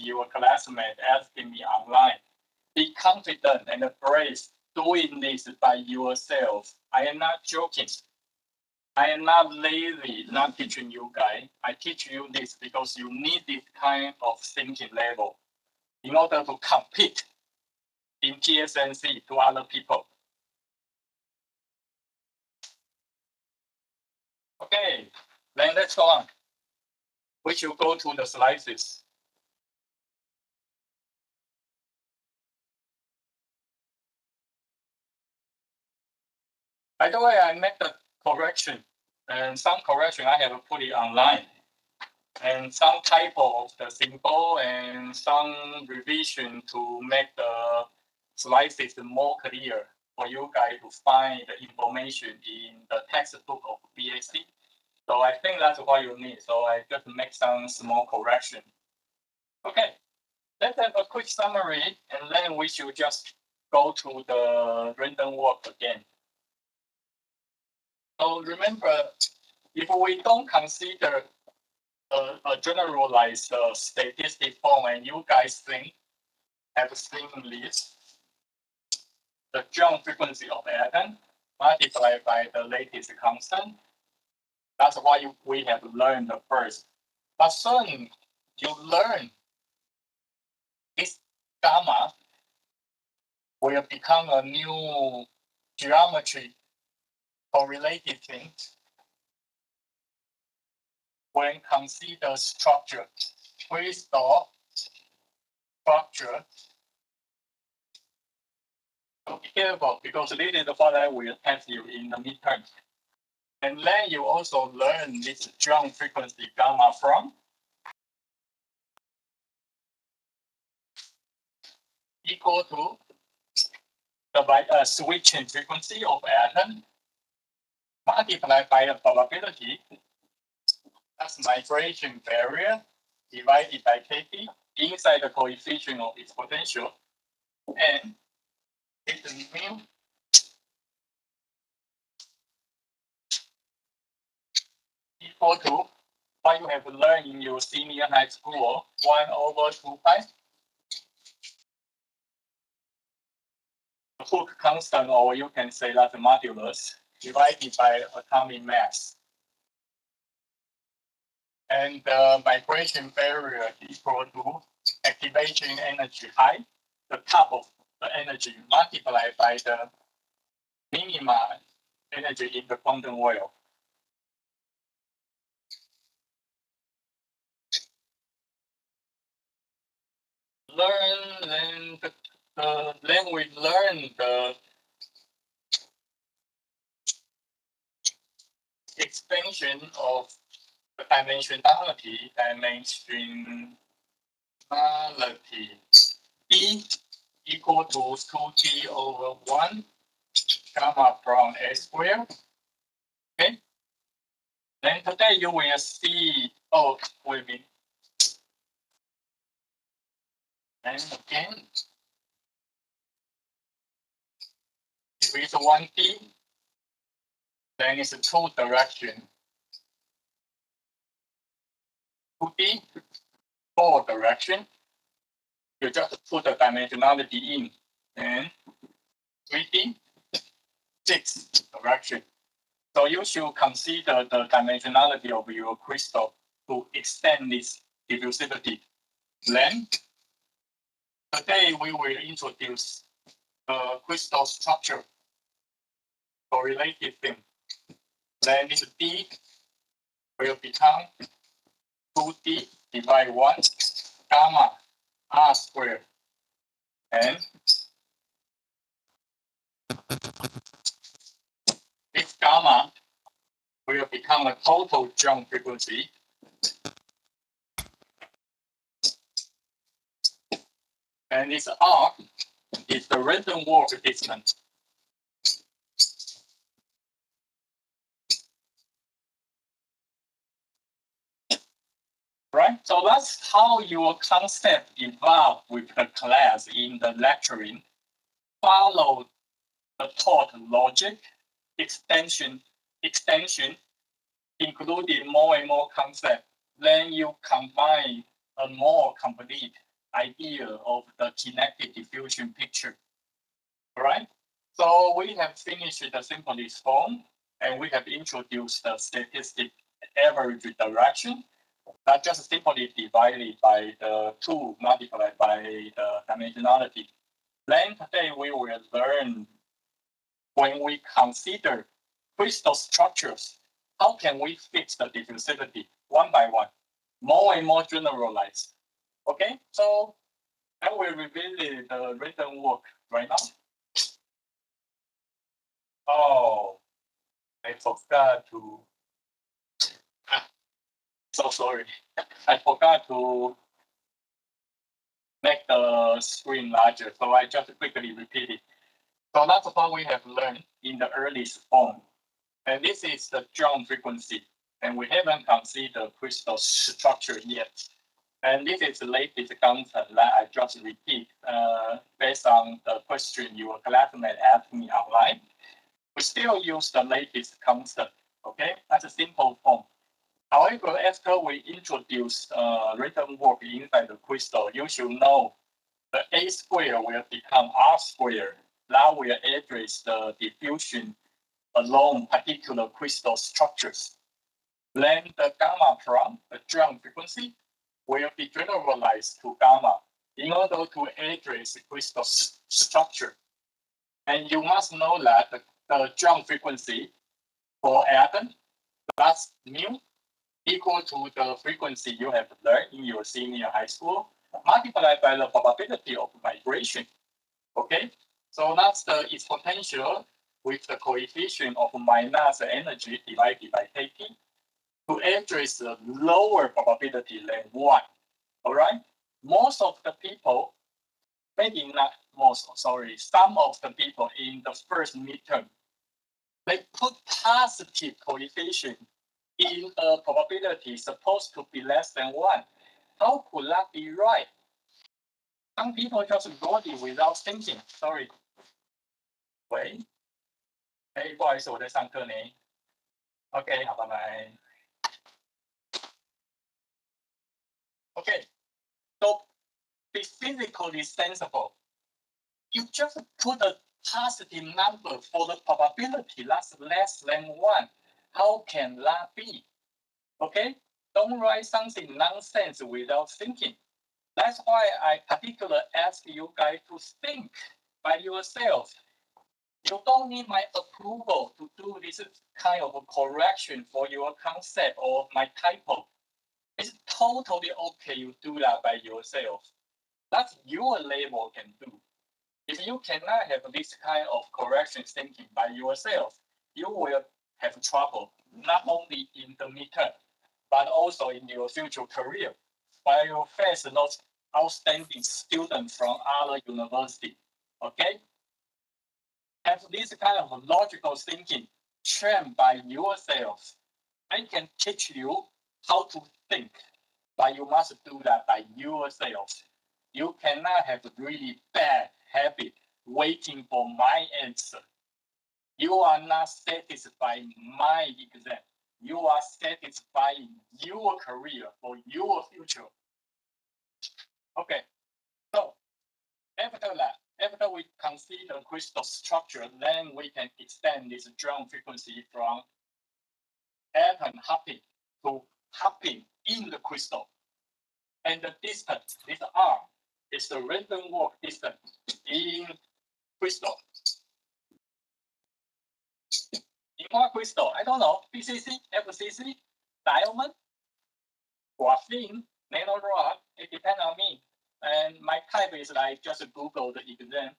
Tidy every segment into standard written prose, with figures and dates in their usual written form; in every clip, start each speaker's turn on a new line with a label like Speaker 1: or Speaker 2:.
Speaker 1: your classmate asking me online. Be confident and brave doing this by yourself. I am not joking. I am not lazy, not teaching you guys. I teach you this because you need this kind of thinking level in order to compete in TSMC to other people. Okay, then let's go on. We should go to the slices. By the way, I made the correction, and some correction I have put it online, and some typo of the symbol and some revision to make the slices more clear for you guys to find the information in the textbook of BAC. So I think that's what you need. So I just make some small correction. Okay, let's have a quick summary, and then we should just go to the random walk again. So remember, if we don't consider a generalized statistic form, and you guys have seen this, the jump frequency of atom multiplied by the latest constant. That's what we have learned first. But soon you learn this gamma will become a new geometry correlated thing when consider structure. Crystal structure. So be careful because this is what I will test you in the midterm. And then you also learn this jump frequency gamma from equal to the switching frequency of atom multiplied by the probability. That's migration barrier divided by kT inside the coefficient of its potential, and it's mu equal to what you have learned in your senior high school, 1/2 pi. The Hooke constant, or you can say that's modulus, divided by atomic mass. And the migration barrier equal to activation energy high, the top of the energy multiplied by the minimum energy in the quantum world. Then we learn the expansion of the dimensionality. E equal to 2T over 1 gamma from A squared. Okay. Then today you will see, oh, wait a minute. And again, if it's 1D, then it's a two direction. 2D, four direction. You just put the dimensionality in. And 3D, six direction. So you should consider the dimensionality of your crystal to extend its diffusivity. Then, today we will introduce the crystal structure correlated thing. Then this D will become 2D divided 1 gamma R squared. And this gamma will become a total jump frequency. And this R is the random walk distance. Right? So that's how your concept evolved with the class in the lecturing. Follow the taught logic, extension, including more and more concepts. Then you combine a more complete idea of the kinetic diffusion picture. All right. So we have finished the simplest form, and we have introduced the statistic average direction. That just simply divided by the 2 multiplied by the dimensionality. Then today we will learn when we consider crystal structures, how can we fix the diffusivity one by one, more and more generalized. Okay, so I will revisit the written work right now. Oh, I forgot to. So sorry. I forgot to make the screen larger, so I just quickly repeat it. So that's what we have learned in the earliest form. And this is the Young frequency. And we haven't considered crystal structure yet. And this is the latest concept that I just repeat based on the question your classmate asked me online. We still use the latest concept, okay? That's a simple form. However, after we introduce written work inside the crystal, you should know the A square will become R square. That will address the diffusion along particular crystal structures. Then the gamma from the Young frequency will be generalized to gamma in order to address the crystal structure. And you must know that the Young frequency for atom plus mu equal to the frequency you have learned in your senior high school multiplied by the probability of migration. Okay, so that's the its potential with the coefficient of minus energy divided by kT to address the lower probability than 1. All right, most of the people, maybe not most, sorry, some of the people in the first midterm, they put positive coefficient in a probability supposed to be less than 1. How could that be right? Some people just got it without thinking. Sorry. 喂，哎，不好意思，我在上课呢。OK， 好，拜拜。OK， so be physically sensible. You just put a positive number for the probability that's less than 1. How can that be? Okay, don't write something nonsense without thinking. That's why I particularly ask you guys to think by yourself. You don't need my approval to do this kind of correction for your concept or my typo. It's totally okay you do that by yourself. That's your level can do. If you cannot have this kind of correction thinking by yourself, you will have trouble, not only in the midterm, but also in your future career, while you face those outstanding students from other universities. Okay? Have this kind of logical thinking trained by yourself. I can teach you how to think, but you must do that by yourself. You cannot have really bad habit waiting for my answer. You are not satisfying my exam. You are satisfying your career for your future. Okay, so after that, after we consider crystal structure, then we can extend this Young frequency from atom hopping to hopping in the crystal. And the distance, this R, is the random walk distance in crystal. In what crystal? I don't know. PCC, FCC, diamond, graphene, nano rod. It depends on me. And my type is like just Google the exam.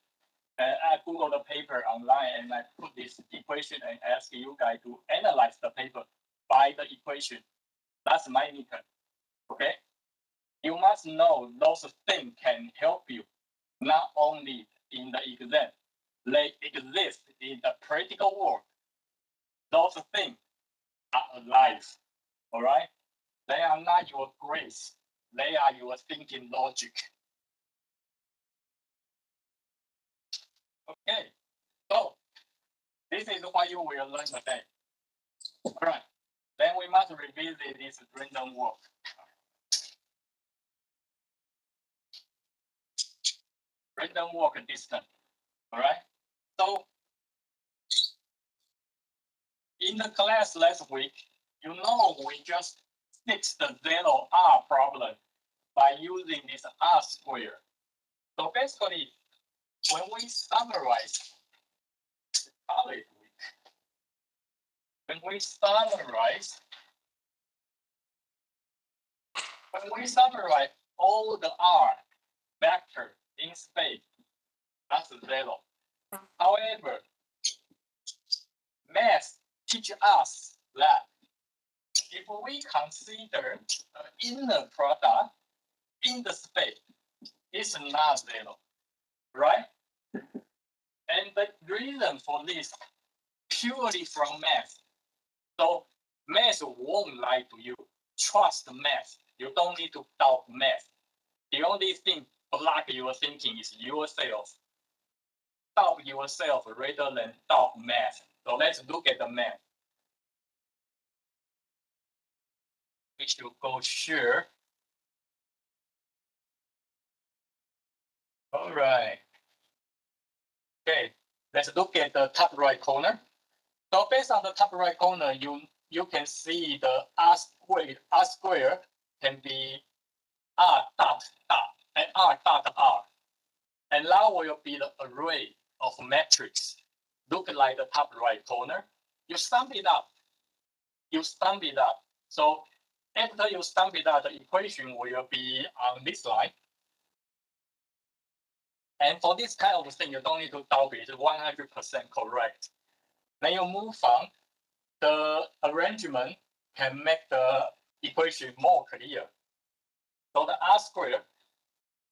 Speaker 1: I Google the paper online and I put this equation and ask you guys to analyze the paper by the equation. That's my method. Okay? You must know those things can help you, not only in the exam. They exist in the practical world. Those things are alive. All right? They are not your grace. They are your thinking logic. Okay, so this is what you will learn today. All right, then we must revisit this random walk. random walk distance. All right. So in the class last week, we just fixed the zero R problem by using this R square. So basically, when we summarize, when we summarize all the R vector in space, that's zero. However, math teach us that if we consider an inner product in the space, it's not zero, right? And the reason for this purely from math. So math won't lie to you. Trust math. You don't need to doubt math. The only thing block your thinking is yourself. Doubt yourself rather than doubt math. So let's look at the math. We should go share. All right. Okay, let's look at the top right corner. So based on the top right corner, you can see the R square can be R dot dot and R dot R. And that will be the array of matrix. Look like the top right corner. You sum it up. So after you sum it up, the equation will be on this line. And for this kind of thing, you don't need to doubt it. 100% correct. Then you move on. The arrangement can make the equation more clear. So the R squared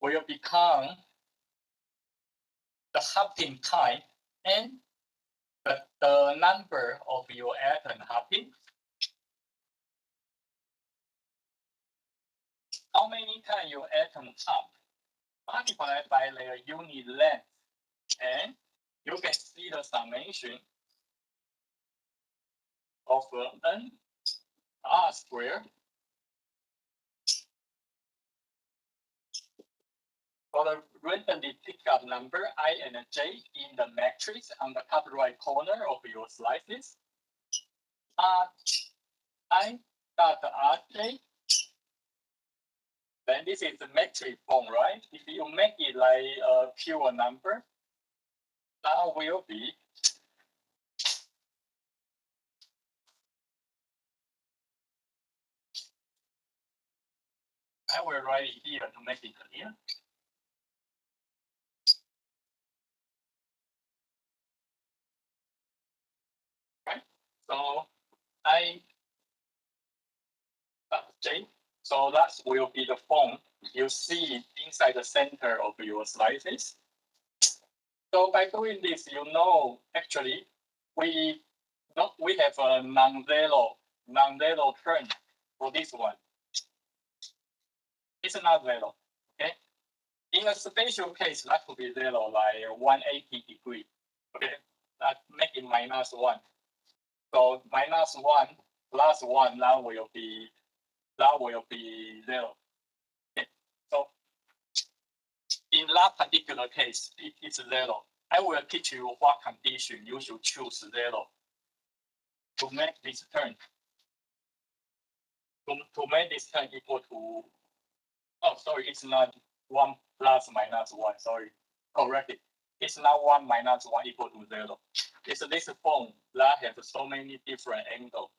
Speaker 1: will become the hopping time and the number of your atom hopping. How many times your atom hop multiplied by their unit length, and you can see the summation of n R squared for the randomly picked up number I and j in the matrix on the top right corner of your slices. I dot rj. Then this is the metric form, right? If you make it like a pure number, that will be I will write it here to make it clear. Right? So I J. So that will be the form you see inside the center of your slices. So by doing this, actually we have a non-zero term for this one. It's not zero. Okay. In a special case, that could be zero, like 180 degrees. Okay. That make it -1. So -1 plus 1, that will be zero. Okay. So in that particular case, it's zero. I will teach you what condition you should choose zero to make this term. To make this term equal to, oh, sorry, it's not 1 plus -1. Sorry, correct it. It's not 1 minus 1 equal to 0. It's this form that has so many different angles.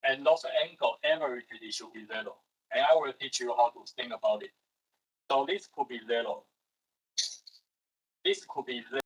Speaker 1: And those angles averagely should be 0. And I will teach you how to think about it. So this could be 0. This could be 0.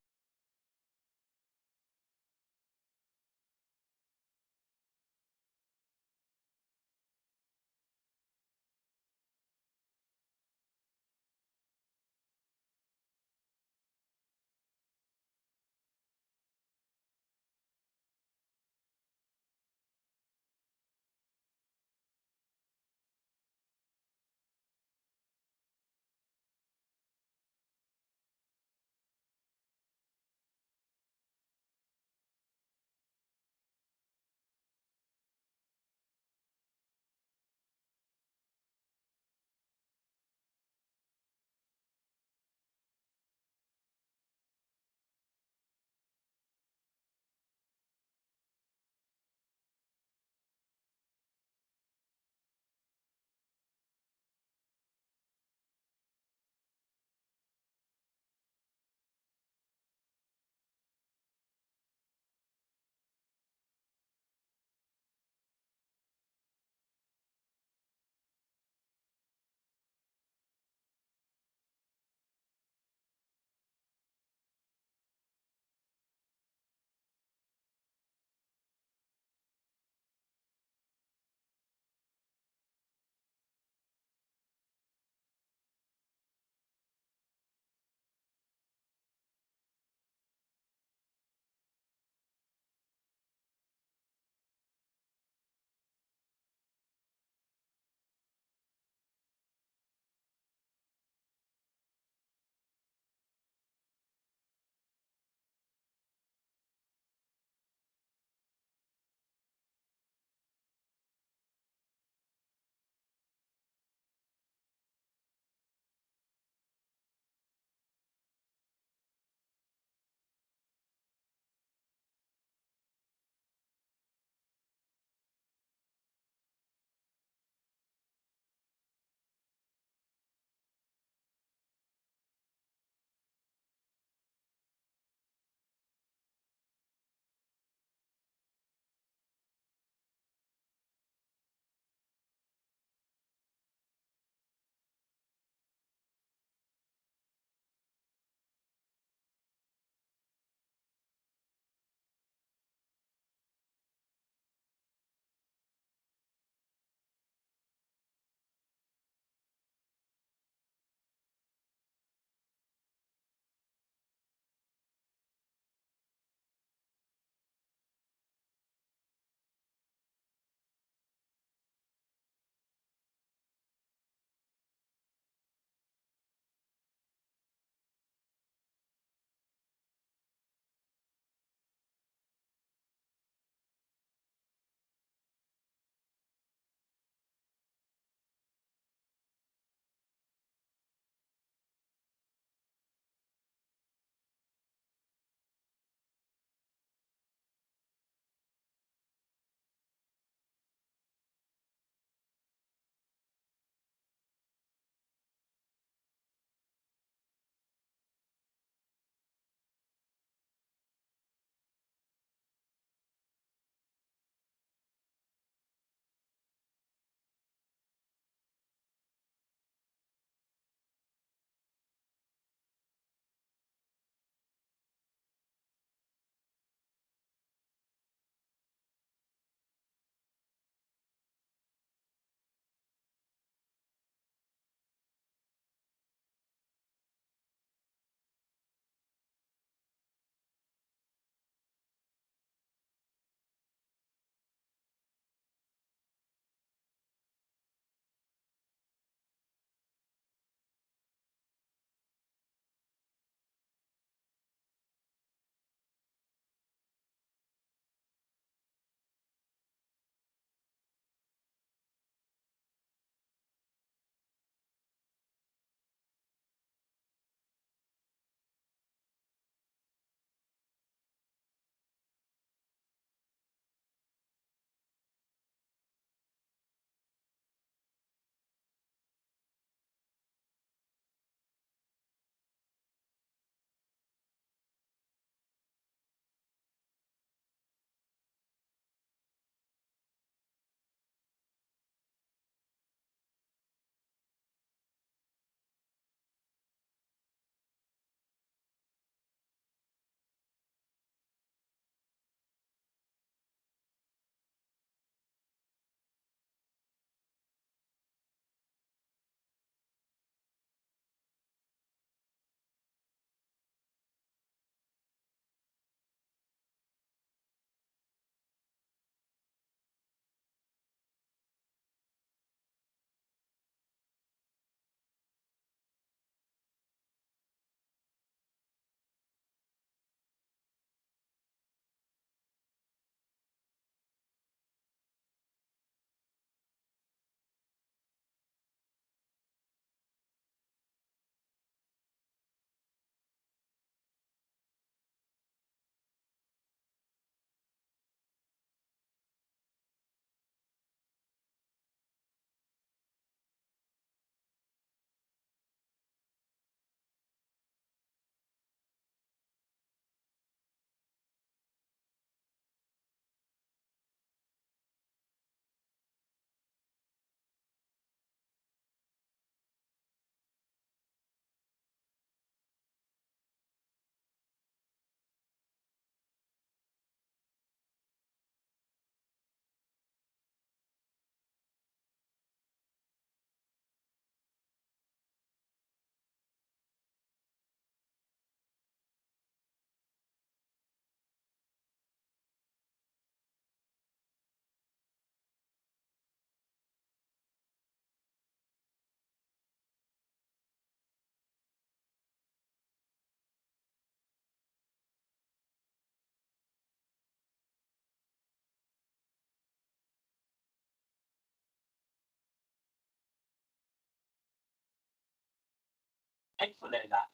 Speaker 1: calculate that.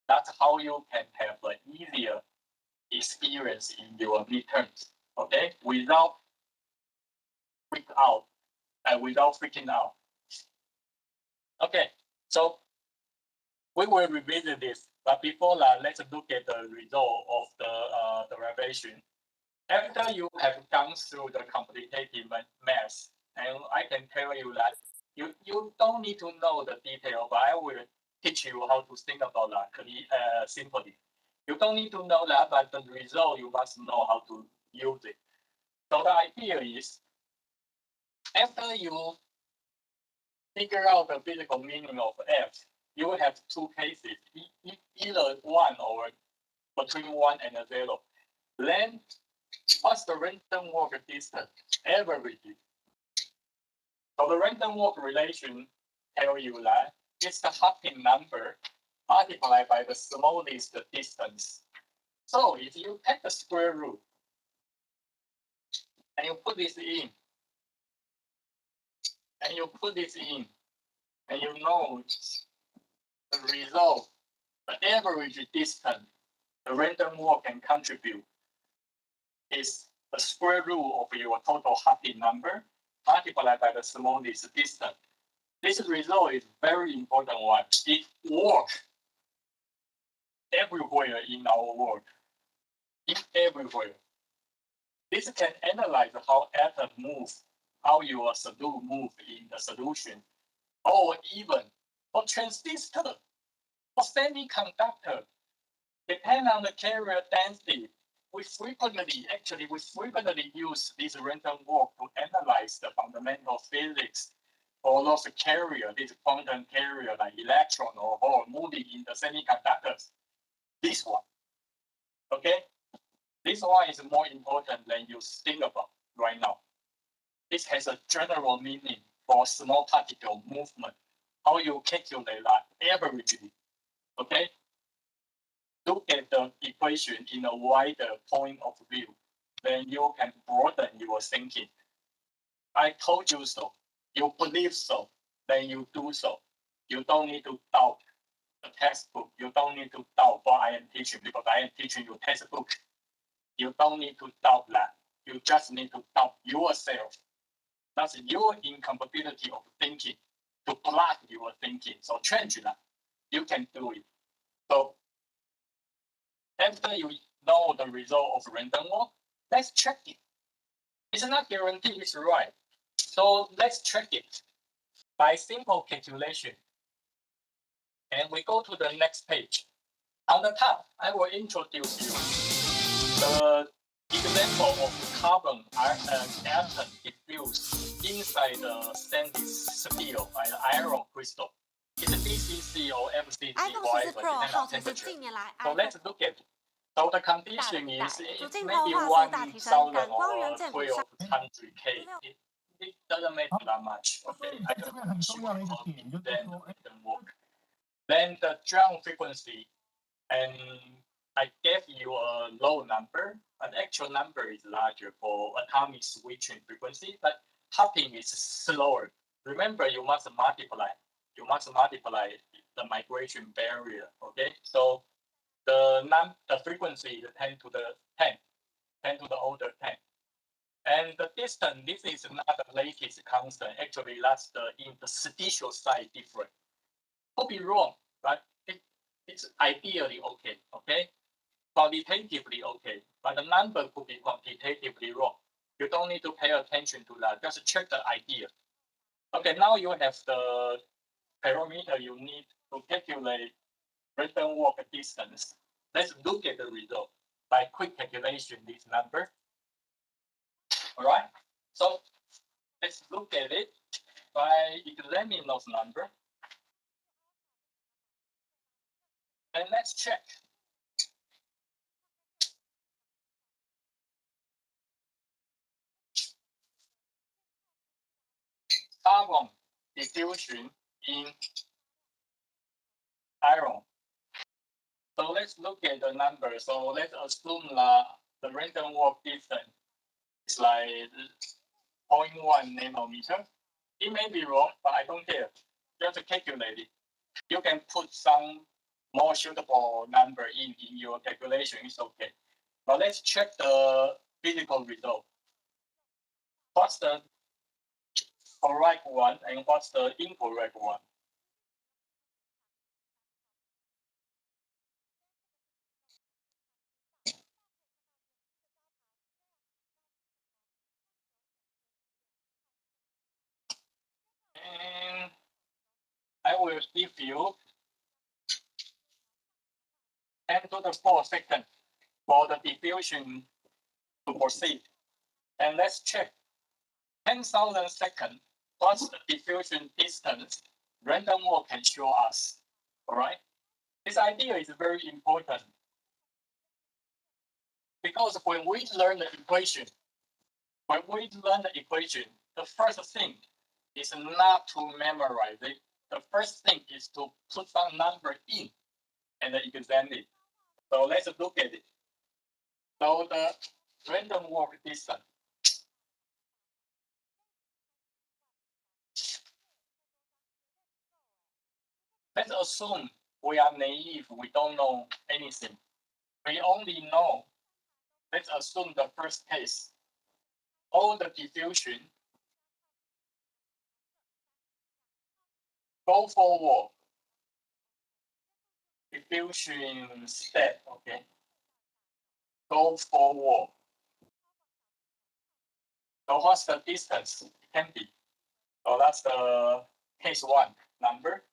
Speaker 1: That's how you can have an easier experience in your midterms. Okay, without freaking out. Okay, so we will revisit this, but before that, let's look at the result of the derivation. After you have gone through the complicated math, and I can tell you that you don't need to know the detail, but I will teach you how to think about that simply. You don't need to know that, but the result you must know how to use it. So the idea is, after you figure out the physical meaning of f, you will have two cases, either 1 or between 1 and 0. Then what's the random walk distance? Average. So the random walk relation tell you that it's the hopping number multiplied by the smallest distance. So if you take the square root and you put this in, and you put this in, and you know the result, the average distance the random walk can contribute is the square root of your total hopping number multiplied by the smallest distance. This result is very important one. It works everywhere in our world. It's everywhere. This can analyze how atoms move, how your solute move in the solution, or even for transistor, for semiconductor, depending on the carrier density. We frequently use this random walk to analyze the fundamental physics for those carrier, this quantum carrier like electron or hole moving in the semiconductors. This one, okay? This one is more important than you think about right now. This has a general meaning for small particle movement. How you calculate that averagely, okay? Look at the equation in a wider point of view, then you can broaden your thinking. I told you so. You believe so, then you do so. You don't need to doubt the textbook. You don't need to doubt what I am teaching because I am teaching you textbook. You don't need to doubt that. You just need to doubt yourself. That's your incapability of thinking to block your thinking. So change that. You can do it. So after you know the result of random walk, let's check it. It's not guaranteed it's right. So let's check it by simple calculation. And we go to the next page. On the top, I will introduce you the example of carbon atom diffused inside the stainless steel by the iron crystal. It's a BCC or MCC, whatever, depending on temperature. So let's look at it. So the condition is it maybe 1,000 or 1,200 K. It doesn't matter that much. Okay, I just want to show you then work. Then the drum frequency, and I gave you a low number, but actual number is larger for atomic switching frequency, but hopping is slower. Remember, you must multiply. You must multiply the migration barrier. Okay, so the frequency is 10 to the 10, 10 to the order 10. And the distance, this is not the latest constant. Actually, that's the interstitial side different. Could be wrong, but it's ideally okay. Okay, qualitatively okay, but the number could be quantitatively wrong. You don't need to pay attention to that. Just check the idea. Okay, now you have the parameter you need to calculate random walk distance. Let's look at the result by quick calculation. This number. All right. So let's look at it by examining those numbers. And let's check. Carbon diffusion in iron. So let's look at the number. So let's assume that the random walk distance is like 0.1 nanometer. It may be wrong, but I don't care. Just calculate it. You can put some more suitable number in your calculation. It's okay. But let's check the physical result. What's the correct one and what's the incorrect one? And I will give you 10 to the 4 seconds for the diffusion to proceed. And let's check 10,000 seconds. What's the diffusion distance? Random walk can show us. All right. This idea is very important because when we learn the equation, the first thing is not to memorize it. The first thing is to put some number in and then examine it. So let's look at it. So the random walk distance. Let's assume we are naive. We don't know anything. We only know. Let's assume the first case. All the diffusion go forward. Diffusion step. Okay. Go forward. So what's the distance? It can be. So that's the case one number.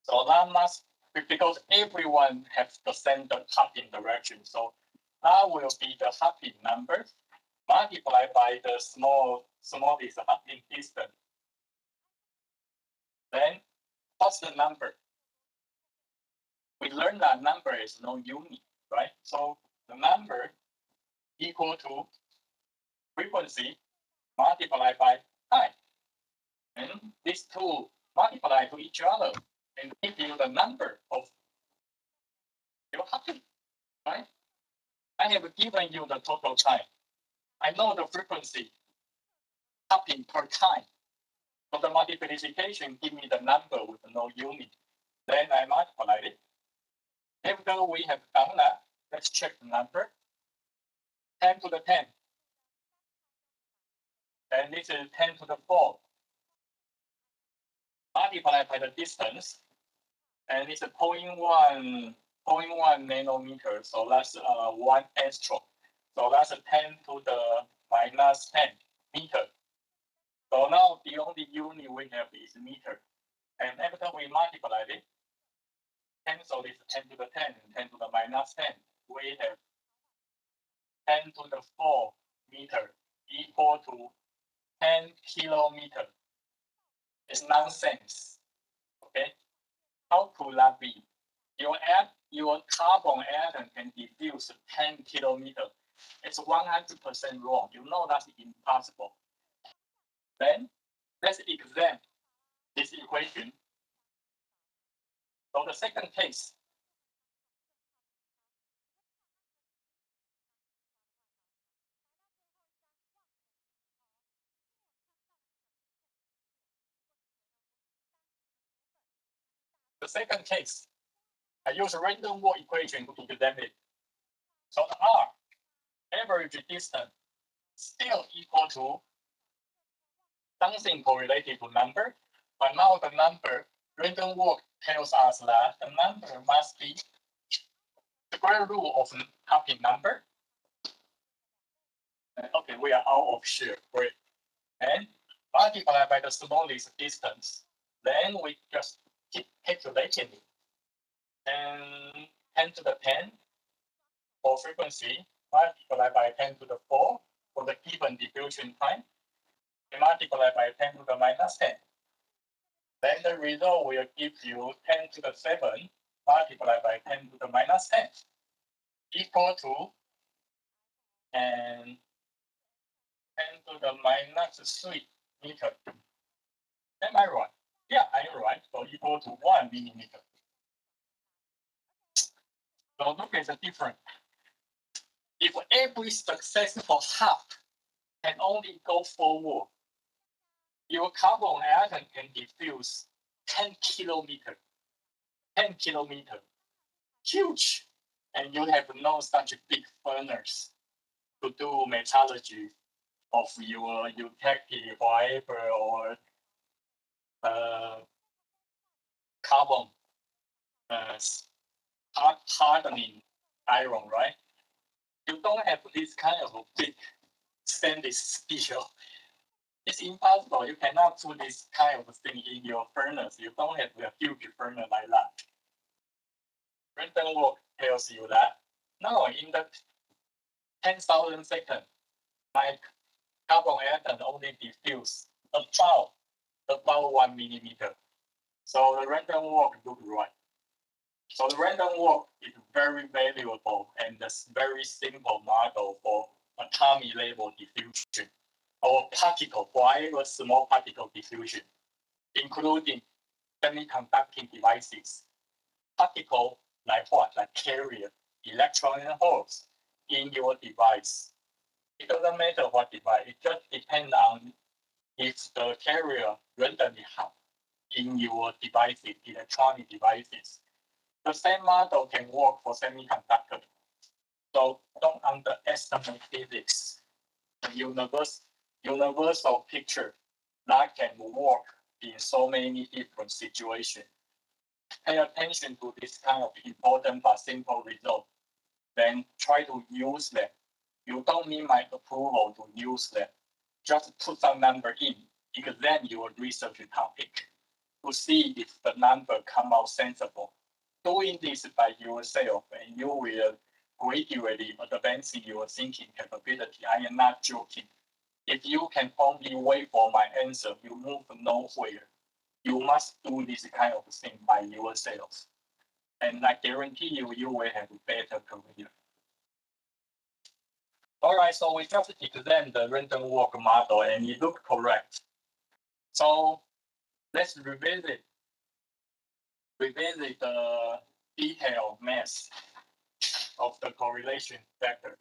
Speaker 1: So that must be because everyone has the same hopping direction. So that will be the hopping number multiplied by the smallest hopping distance. Then what's the number? We learned that number is no unit, right? So the number equal to frequency multiplied by time. And these two multiply to each other and give you the number of your hopping, right? I have given you the total time. I know the frequency hopping per time. So the multiplication give me the number with no unit. Then I multiply it. After we have done that, let's check the number. 10 to the 10. And this is 10 to the 4. Multiplied by the distance. And it's a 0.1 nanometer. So that's 1 angstrom. So that's a 10 to the minus 10 meter. So now the only unit we have is meter. And after we multiply it, 10, so this is 10 to the 10, 10 to the minus 10. We have 10 to the 4 meter equal to 10 kilometer. It's nonsense. Okay? How could that be? Your carbon atom can diffuse 10 kilometer. It's 100% wrong. You know that's impossible. Then let's examine this equation. So the second case, I use a random walk equation to examine it. So the R, average distance, still equal to something correlated to number, but now the number, random walk tells us that the number must be square root of hopping number. Okay, we are out of share. Great. And multiply by the smallest distance. Then we just keep calculating it. And 10 to the 10 for frequency, multiply by 10 to the 4 for the given diffusion time, and multiply by 10 to the minus 10. Then the result will give you 10 to the 7 multiplied by 10 to the minus 10 equal to and 10 to the minus 3 meter. Am I right? Yeah, I'm right. So equal to 1 millimeter. So look at the difference. If every successful hop can only go forward, your carbon atom can diffuse 10 kilometer, 10 kilometer, huge. And you have no such big furnace to do metallurgy of your utility, whatever, or carbon uh, hardening iron, right? You don't have this kind of big stainless steel. It's impossible. You cannot do this kind of thing in your furnace. You don't have a huge furnace like that. Random walk tells you that. No, in the 10,000 seconds, my carbon atom only diffuse about 1 millimeter. So the random walk look right. So the random walk is very valuable and a very simple model for atomic level diffusion or particle, whatever small particle diffusion, including semiconducting devices. Particle like what? Like carrier, electron and holes in your device. It doesn't matter what device, it just depends on if the carrier randomly have in your devices, electronic devices. The same model can work for semiconductor. So don't underestimate physics. The universal picture that can work in so many different situations. Pay attention to this kind of important but simple result. Then try to use them. You don't need my approval to use them. Just put some number in, examine your research topic to see if the number come out sensible. Doing this by yourself, and you will gradually advancing your thinking capability. I am not joking. If you can only wait for my answer, you move nowhere. You must do this kind of thing by yourself. And I guarantee you, you will have a better career. All right, so we just examined the random walk model and it looked correct. So let's revisit the detailed math of the correlation factor.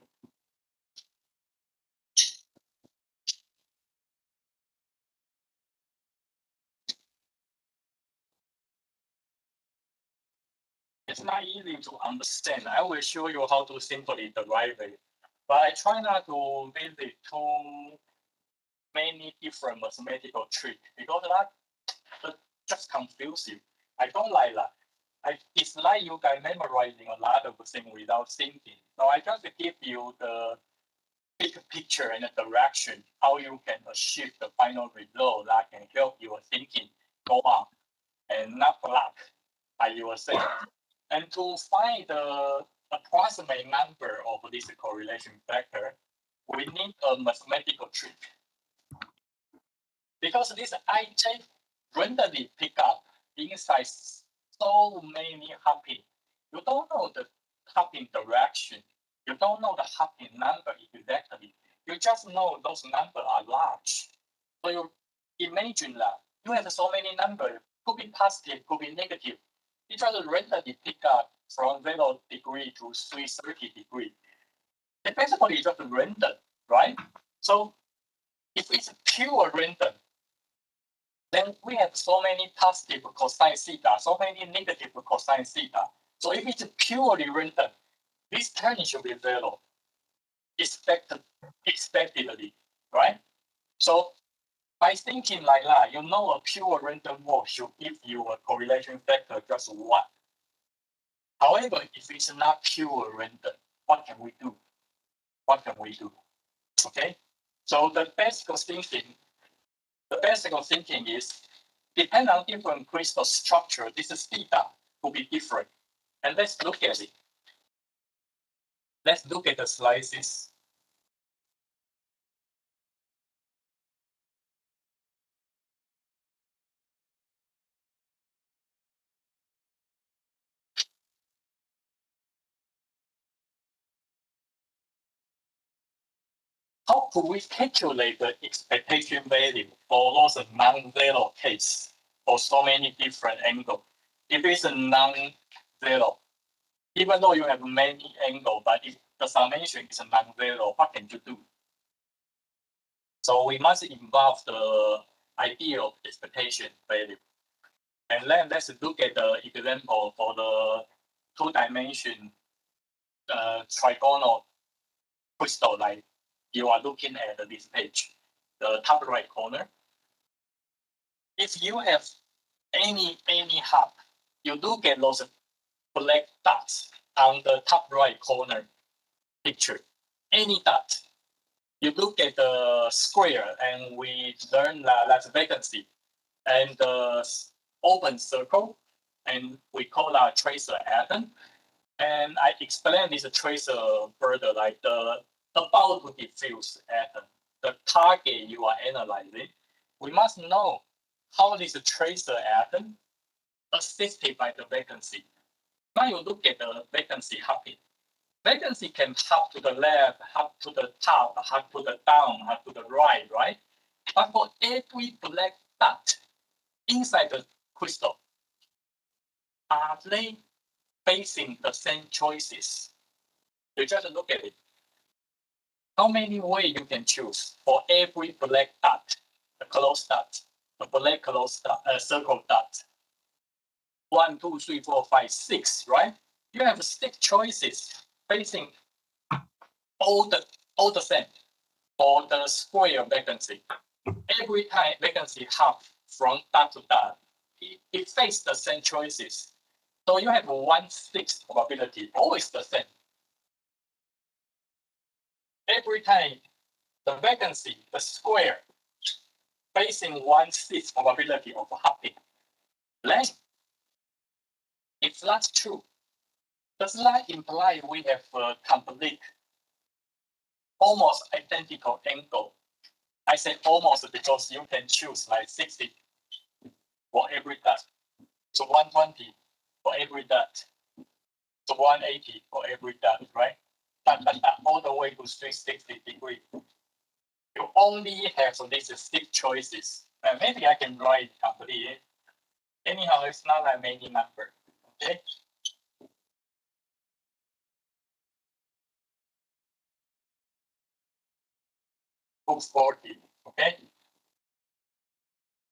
Speaker 1: It's not easy to understand. I will show you how to simply derive it. But I try not to visit too many different mathematical tricks because that just confuse you. I don't like that. It's like you guys memorizing a lot of things without thinking. So I just give you the big picture and the direction, how you can achieve the final result that can help your thinking go on and not block by yourself. And to find the approximate number of this correlation factor, we need a mathematical trick. Because this IJ randomly pick up inside so many hopping. You don't know the hopping direction. You don't know the hopping number exactly. You just know those numbers are large. So you imagine that you have so many numbers, could be positive, could be negative. It just randomly pick up from 0 degree to 330 degree. It basically just random, right? So if it's pure random, then we have so many positive cosine theta, so many negative cosine theta. So if it's purely random, this term should be 0, expectedly, right? So by thinking like that, you know a pure random walk should give you a correlation factor just 1. However, if it's not pure random, what can we do? What can we do? Okay, so the basic thinking is, depending on different crystal structure, this is theta will be different. And let's look at it. Let's look at the slices. How could we calculate the expectation value for those non-zero case for so many different angles? If it's a non-zero, even though you have many angles, but if the summation is a non-zero, what can you do? So we must involve the idea of expectation value. And then let's look at the example for the two-dimension trigonal crystal like you are looking at this page, the top right corner. If you have any hub, you do get those black dots on the top right corner picture. Any dot. You look at the square and we learn that's vacancy. And the open circle, and we call that tracer atom. And I explained this tracer further, like the about to diffuse atom, the target you are analyzing. We must know how this tracer atom assisted by the vacancy. Now you look at the vacancy hopping. Vacancy can hop to the left, hop to the top, hop to the down, hop to the right, right? But for every black dot inside the crystal, are they facing the same choices? You just look at it. How many ways you can choose for every black dot, a closed dot, a black closed dot, a circle dot? 1, 2, 3, 4, 5, 6, right? You have 6 choices facing all the same for the square vacancy. Every time vacancy hop from dot to dot, it faces the same choices. So you have 1/6 probability, always the same. Every time the vacancy, the square, facing 1/6 probability of hopping. Then, if that's true, does that imply we have a complete, almost identical angle? I say almost because you can choose like 60 for every dot, so 120 for every dot, so 180 for every dot, right? But all the way to 360 degrees. You only have these 6 choices. Maybe I can write complete. Anyhow, it's not that many number. Okay. Book 40. Okay.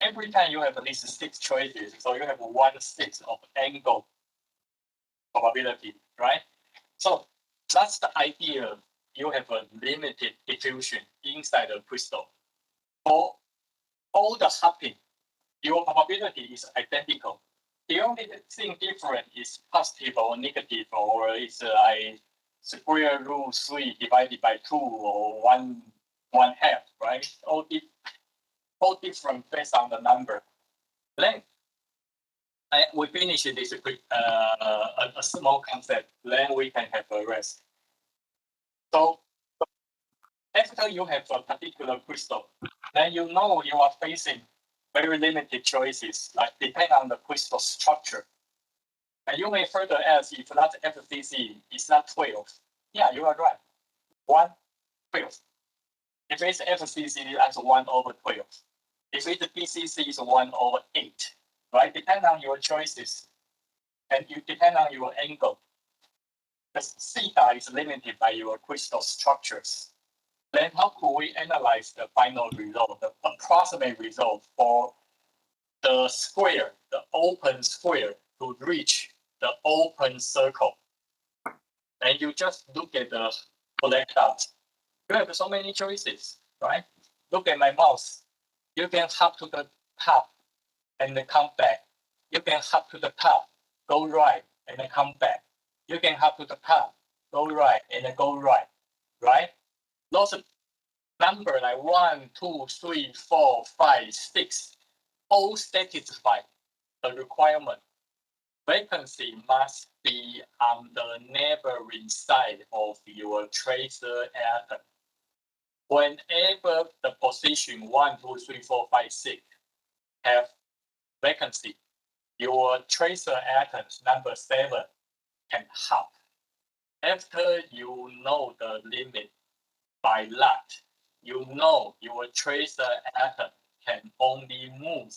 Speaker 1: Every time you have at least 6 choices, so you have 1/6 of angle probability, right? So that's the idea. You have a limited diffusion inside the crystal. For all the hopping, your probability is identical. The only thing different is positive or negative, or it's like square root 3 divided by 2 or 1/2, right? All different based on the number. Then we finish this quick a small concept. Then we can have a rest. So after you have a particular crystal, then you know you are facing very limited choices, like depending on the crystal structure. And you may further ask if that FCC is not 12. Yeah, you are right. 1/12. If it's FCC, that's 1/12. If it's BCC, it's 1/8. Right? Depend on your choices, and you depend on your angle. The theta is limited by your crystal structures. Then how could we analyze the final result, the approximate result for the square, the open square, to reach the open circle? And you just look at the black dot. You have so many choices, right? Look at my mouse. You can hop to the top and then come back. You can hop to the top, go right, and then come back. You can hop to the top, go right, and then go right, right? Those number like 1, 2, 3, 4, 5, 6, all satisfy the requirement. Vacancy must be on the neighboring side of your tracer atom. Whenever the position 1, 2, 3, 4, 5, 6 have vacancy, your tracer atoms number 7 can hop. After you know the limit by lot, you know your tracer atom can only move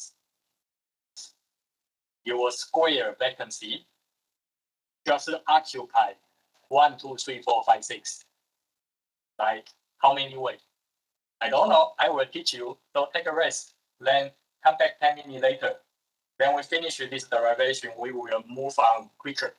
Speaker 1: your square vacancy, just occupy 1, 2, 3, 4, 5, 6. Like how many ways? I don't know. I will teach you. So take a rest. Then come back 10 minutes later. When we finish this derivation, we will move on quicker.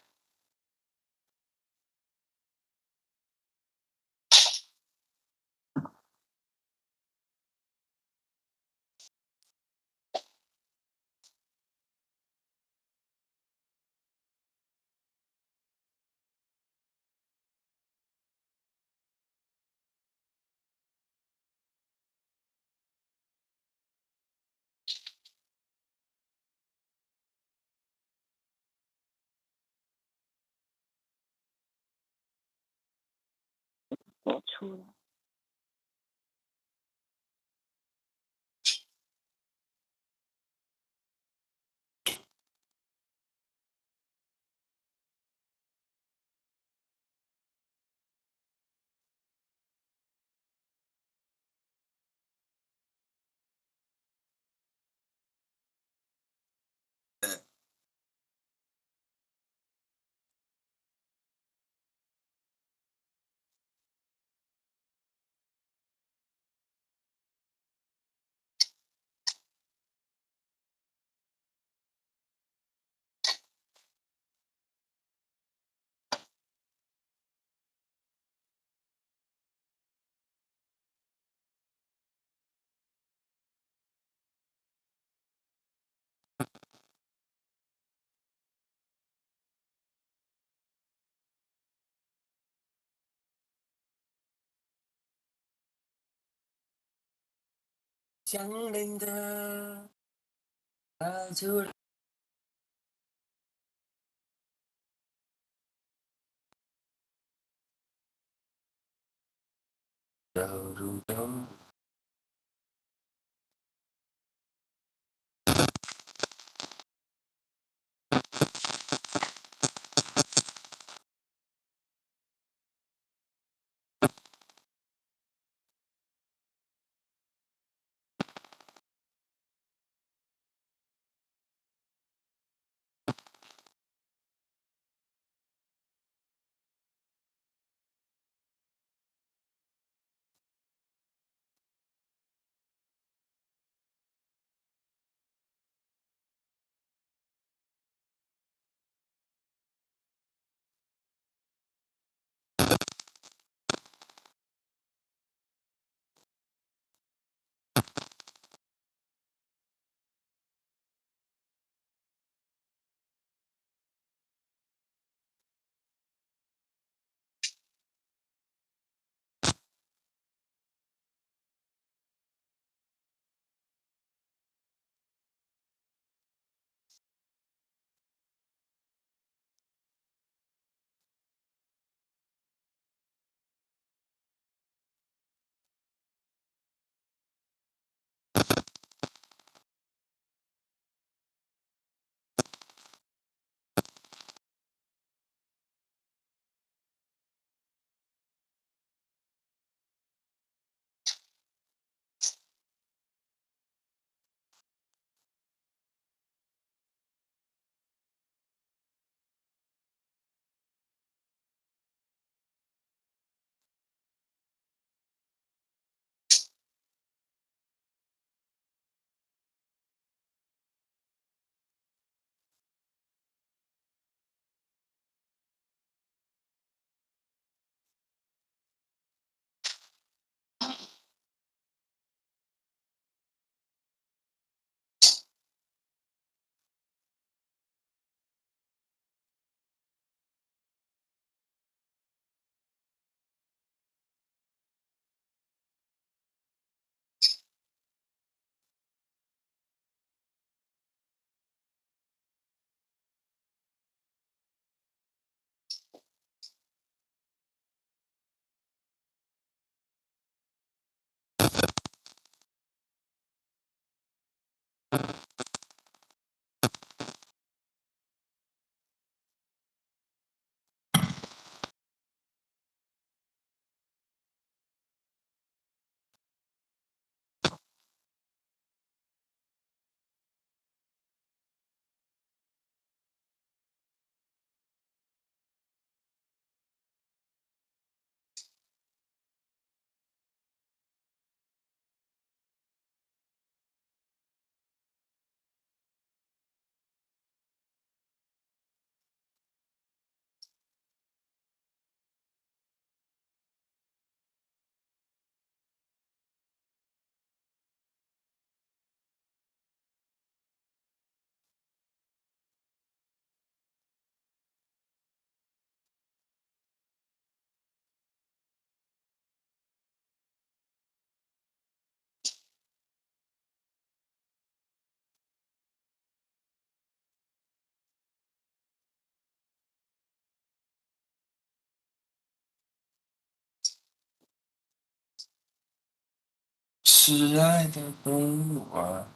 Speaker 2: 是爱的呼唤。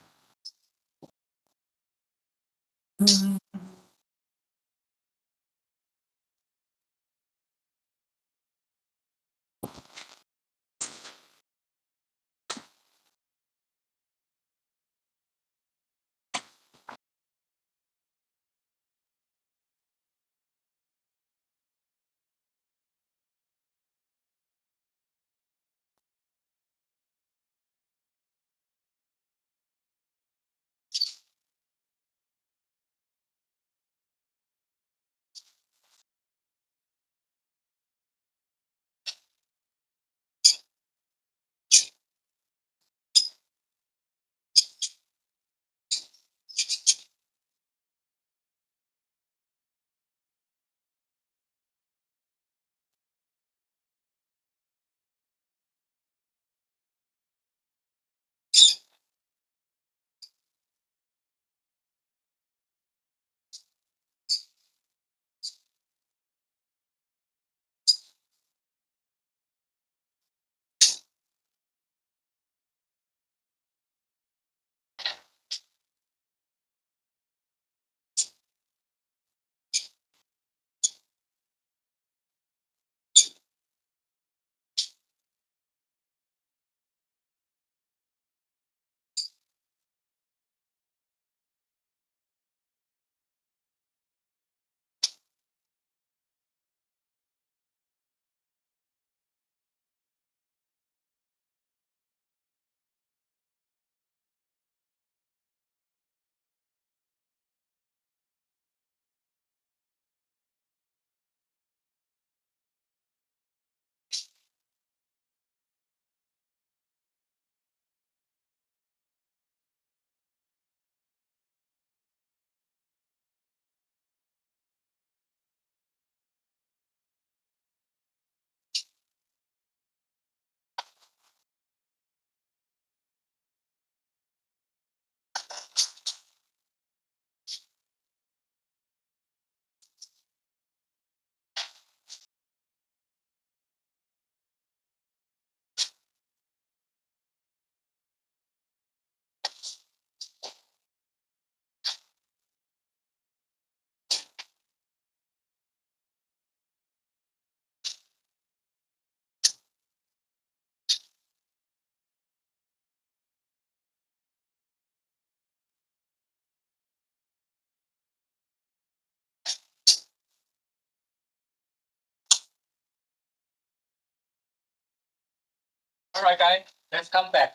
Speaker 1: All right, guys, let's come back.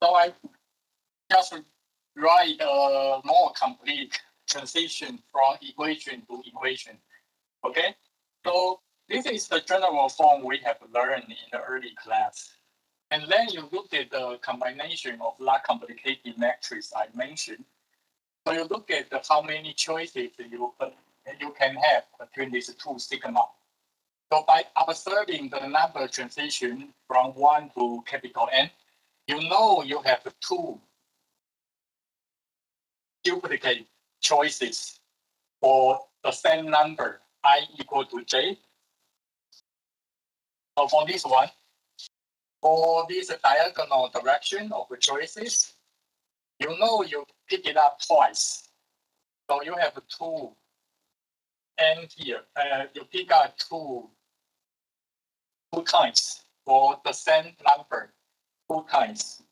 Speaker 1: So I just write a more complete transition from equation to equation. Okay, so this is the general form we have learned in the early class. And then you look at the combination of that complicated matrix I mentioned. So you look at how many choices you can have between these two sigma. So by observing the number transition from 1 to capital N, you know you have two duplicate choices for the same number, I equal to J. So for this one, for this diagonal direction of the choices, you know you pick it up twice. So you have two N here. You pick up two times for the same number, two times.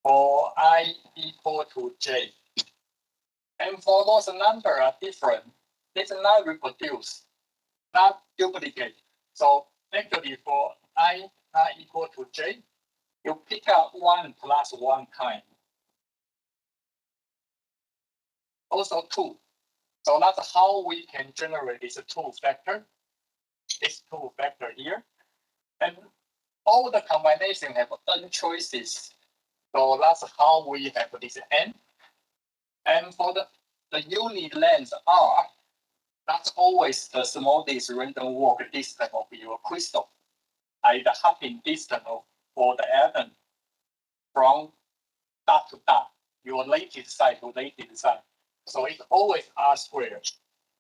Speaker 1: For I equal to J. And for those numbers are different, it's not reproduce, not duplicate. So actually for I equal to J, you pick up 1 plus 1 time. Also 2. So that's how we can generate this 2 factor, this 2 factor here. And all the combination have n choices. So that's how we have this n. And for the unit length r, that's always the smallest random walk distance of your crystal, like the hopping distance for the atom from dot to dot, your latest side to latest side. So it's always r squared.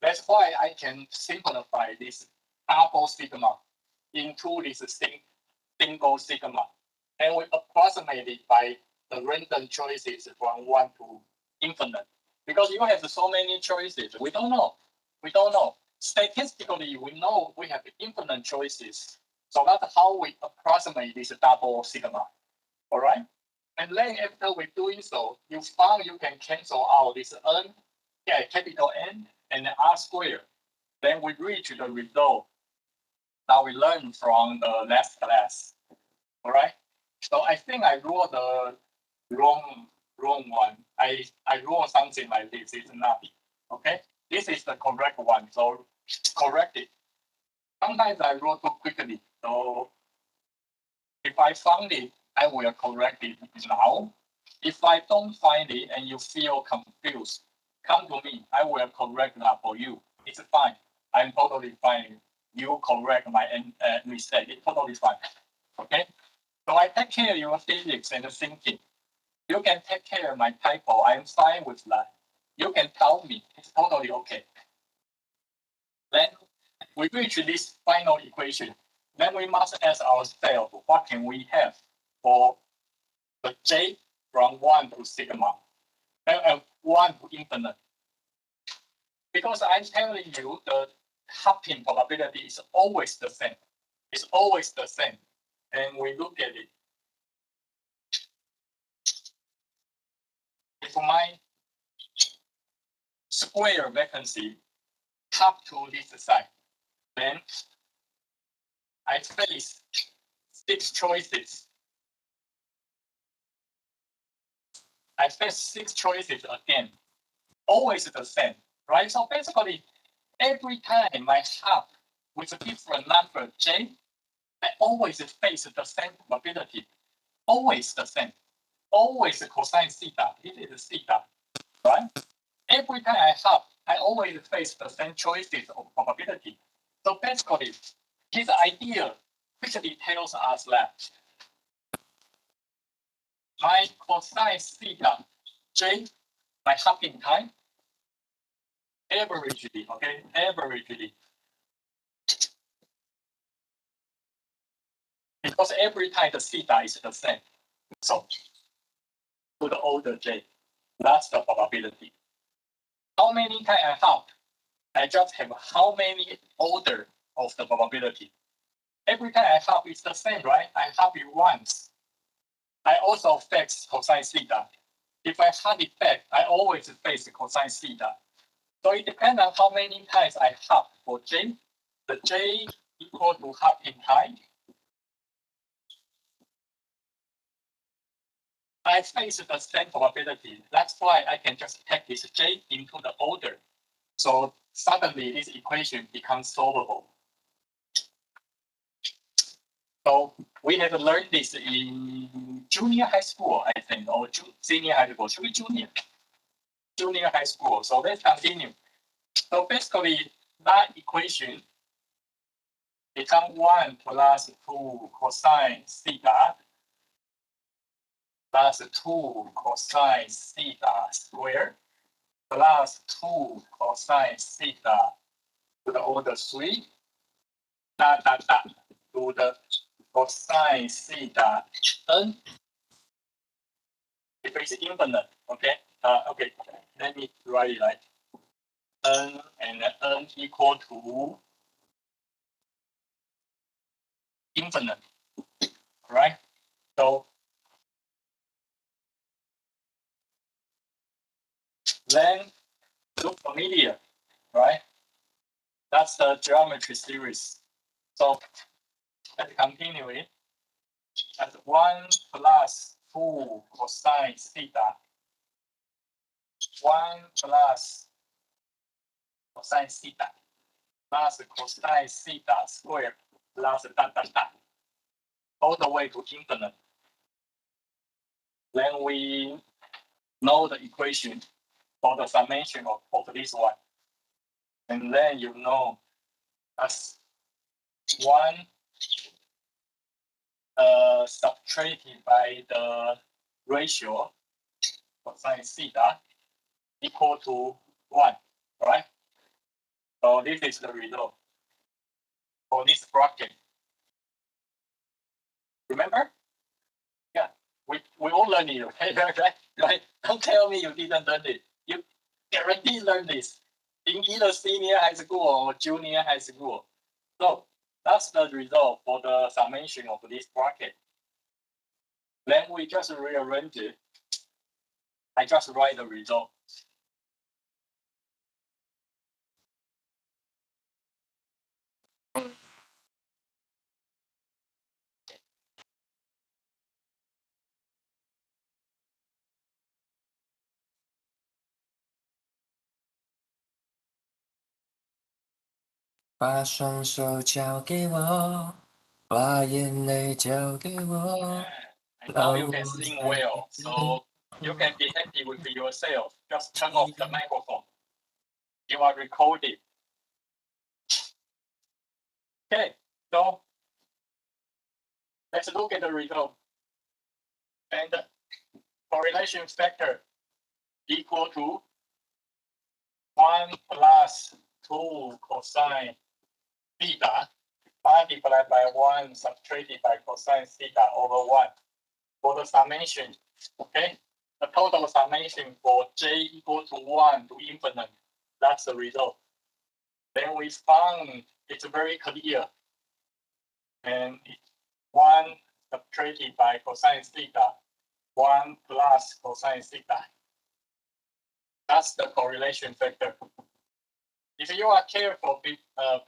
Speaker 1: That's why I can simplify this double sigma into this single sigma. And we approximate it by the random choices from 1 to infinite. Because you have so many choices, we don't know. Statistically, we know we have infinite choices. So that's how we approximate this double sigma. All right? And then after we're doing so, you found you can cancel out this n, capital N, and R squared. Then we reach the result that we learned from the last class. All right? So I think I wrote the wrong one. I wrote something like this. It's not. Okay? This is the correct one. So correct it. Sometimes I wrote too quickly. So if I found it, I will correct it now. If I don't find it and you feel confused, come to me. I will correct that for you. It's fine. I'm totally fine. You correct my mistake. It's totally fine. Okay? So I take care of your physics and thinking. You can take care of my typo. I'm fine with that. You can tell me. It's totally okay. Then we reach this final equation. Then we must ask ourselves, what can we have for the j from 1 to sigma, 1 to infinite? Because I'm telling you the hopping probability is always the same. It's always the same. And we look at it. If my square vacancy hop to this side, then I face 6 choices. I face 6 choices again. Always the same, right? So basically, every time I hop with a different number j, I always face the same probability. Always the same. Always cosine theta. It is theta, right? Every time I hop, I always face the same choices of probability. So basically, this idea quickly tells us that my cosine theta j, my hopping time, averagely, okay, averagely, because every time the theta is the same. So to the order j, that's the probability. How many times I hop? I just have how many order of the probability. Every time I hop, it's the same, right? I hop it once. I also face cosine theta. If I hop it back, I always face cosine theta. So it depends on how many times I hop for j. The j equal to hopping time. I face the same probability. That's why I can just take this j into the order. So suddenly this equation becomes solvable. So we have learned this in junior high school, I think, or senior high school. Should be junior high school. So let's continue. So basically, that equation becomes 1 plus 2 cosine theta plus 2 cosine theta squared plus 2 cosine theta to the order 3 to the cosine theta n. If it's infinite, okay? Okay, let me write it like n and n equal to infinite, right? So then look familiar, right? That's the geometry series. So let's continue it. That's 1 plus 2 cosine theta. 1 plus cosine theta plus cosine theta squared plus all the way to infinite. Then we know the equation for the summation of this one. And then you know as 1 subtracted by the ratio cosine theta equal to 1, right? So this is the result for this bracket. Remember? Yeah, we all learn it, okay? Right? Don't tell me you didn't learn it. You guarantee learn this in either senior high school or junior high school. So that's the result for the summation of this bracket. Then we just rearrange it. I just write the result.
Speaker 2: 把双手交给我，把眼泪交给我，And
Speaker 1: now you can sing well, so you can be happy with yourself. Just turn off the microphone. You are recorded. Okay, so let's look at the result. And the correlation factor equal to 1 plus 2 cosine theta multiplied by 1 subtracted by cosine theta over 1 for the summation. Okay, the total summation for j equal to 1 to infinite. That's the result. Then we found it's very clear. And it's 1 subtracted by cosine theta, 1 plus cosine theta. That's the correlation factor. If you are a careful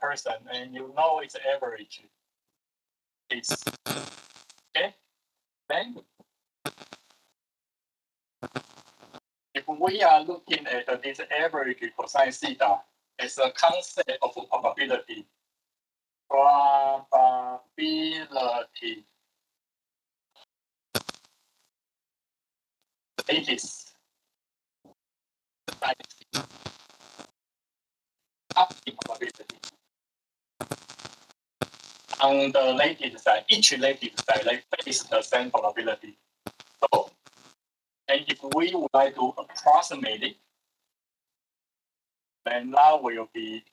Speaker 1: person and you know it's average, it's okay. Then if we are looking at this average cosine theta as a concept of probability, it is up in probability. On the lattice side, each lattice side, they face the same probability. So, and if we would like to approximate it, then that will be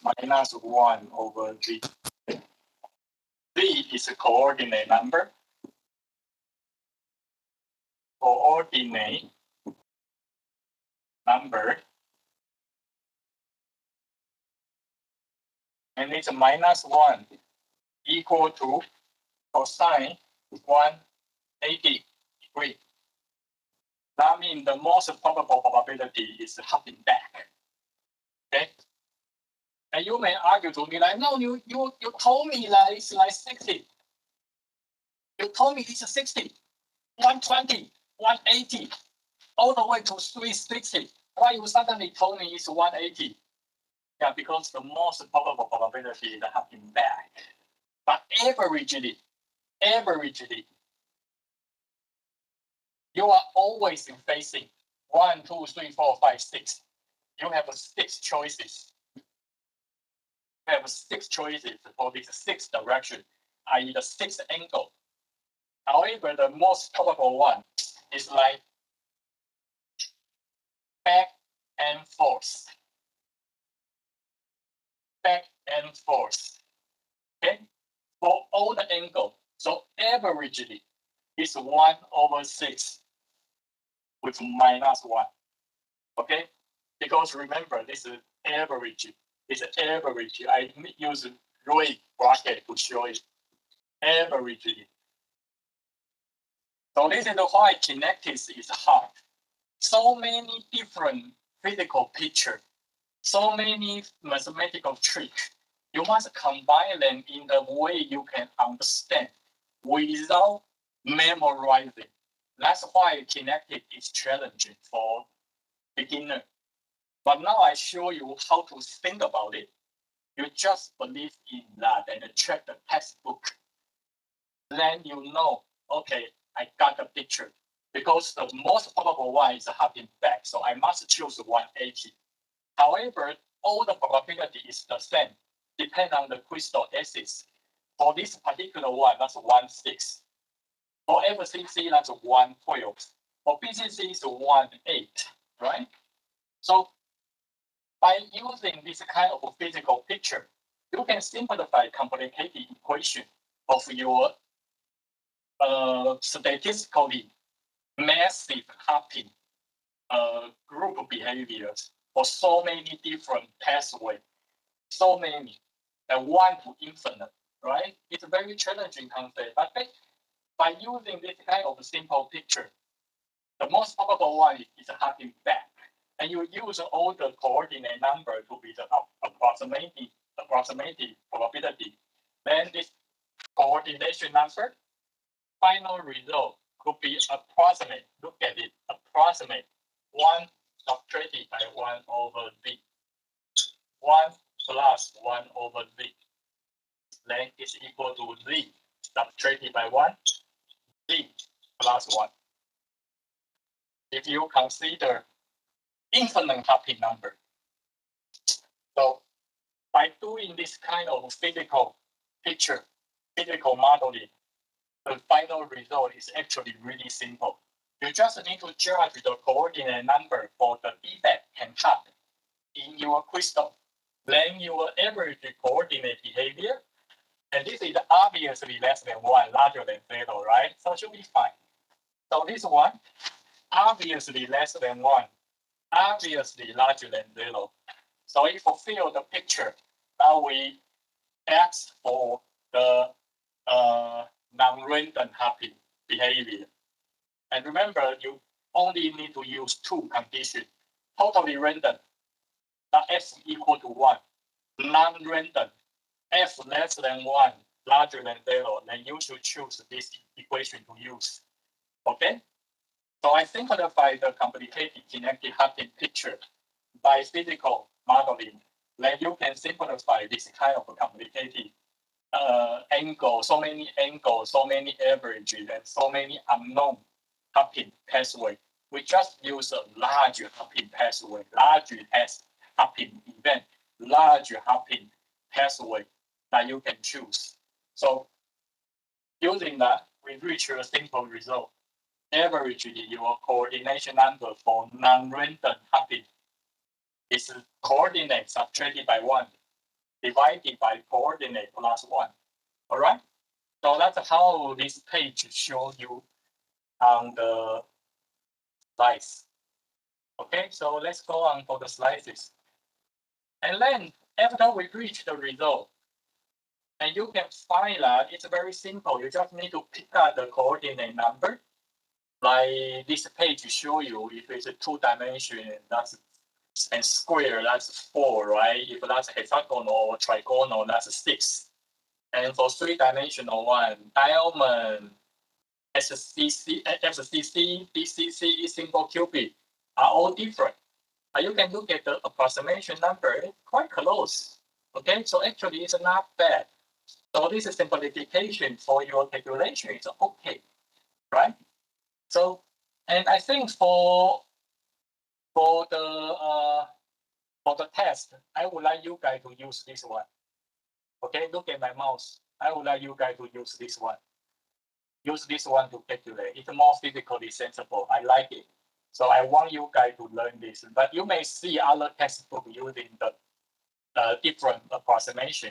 Speaker 1: minus 1 over z. Z is a coordinate number. Coordinate number. And it's minus 1 equal to cosine 180 degree. That means the most probable probability is hopping back. Okay? And you may argue to me like, no, you told me that it's like 60. You told me it's 60, 120, 180, all the way to 360. Why you suddenly told me it's 180? Yeah, because the most probable probability is happening back. But averagely, you are always facing 1, 2, 3, 4, 5, 6. You have 6 choices. You have 6 choices for this 6 direction, i.e. the 6th angle. However, the most probable one is like back and forth. Back and forth. Okay? For all the angle. So averagely is 1 over 6 with minus 1. Okay? Because remember, this is average. It's average. I use red bracket to show it. Averagely. So this is why kinetics is hard. So many different physical pictures, so many mathematical tricks. You must combine them in the way you can understand without memorizing. That's why kinetics is challenging for beginner. But now I show you how to think about it. You just believe in that and check the textbook. Then you know, okay, I got the picture. Because the most probable one is hopping back, so I must choose 180. However, all the probability is the same, depending on the crystal axis. For this particular one, that's 1/6. For FCC, that's 1/12. For BCC, it's 1/8, right? So by using this kind of physical picture, you can simplify complicated equation of your statistically massive hopping group behaviors for so many different pathways, so many, and 1 to infinite, right? It's a very challenging concept, but by using this kind of simple picture, the most probable one is hopping back, and you use all the coordinate number to be the approximative probability. Then this coordination number, final result could be approximate. Look at it, approximate 1 subtracted by 1 over z. 1 plus 1 over z. Then is equal to z subtracted by 1, z plus 1. If you consider infinite hopping number, so by doing this kind of physical picture, physical modeling, the final result is actually really simple. You just need to judge the coordinate number for the defect can hop in your crystal. Then your average coordinate behavior, and this is obviously less than 1, larger than 0, right? So it should be fine. So this one, obviously less than 1, obviously larger than 0. So it fulfills the picture. Now we ask for the non-random hopping behavior. And remember, you only need to use 2 conditions. Totally random, that f equal to 1. Non-random, f less than 1, larger than 0. Then you should choose this equation to use. Okay? So I simplify the complicated kinetic hopping picture by physical modeling. Then you can simplify this kind of complicated angle, so many angles, so many averages, and so many unknown hopping pathway. We just use a large hopping pathway, large hopping event, large hopping pathway that you can choose. So using that, we reach a simple result. Average your coordination number for non-random hopping is coordinate subtracted by 1 divided by coordinate plus 1. All right? So that's how this page shows you on the slides. Okay, so let's go on for the slides. And then after we reach the result, and you can find that it's very simple. You just need to pick up the coordinate number. Like this page show you, if it's a 2-dimension, that's and square, that's 4, right? If that's hexagonal or trigonal, that's 6. And for 3-dimensional one, diamond, SCC, FCC, DCC, single cubic are all different. You can look at the approximation number, quite close. Okay, so actually it's not bad. So this is simplification for your calculation. It's okay, right? So, and I think for the test, I would like you guys to use this one. Okay, look at my mouse. I would like you guys to use this one. Use this one to calculate. It's more physically sensible. I like it. So I want you guys to learn this. But you may see other textbooks using the different approximation.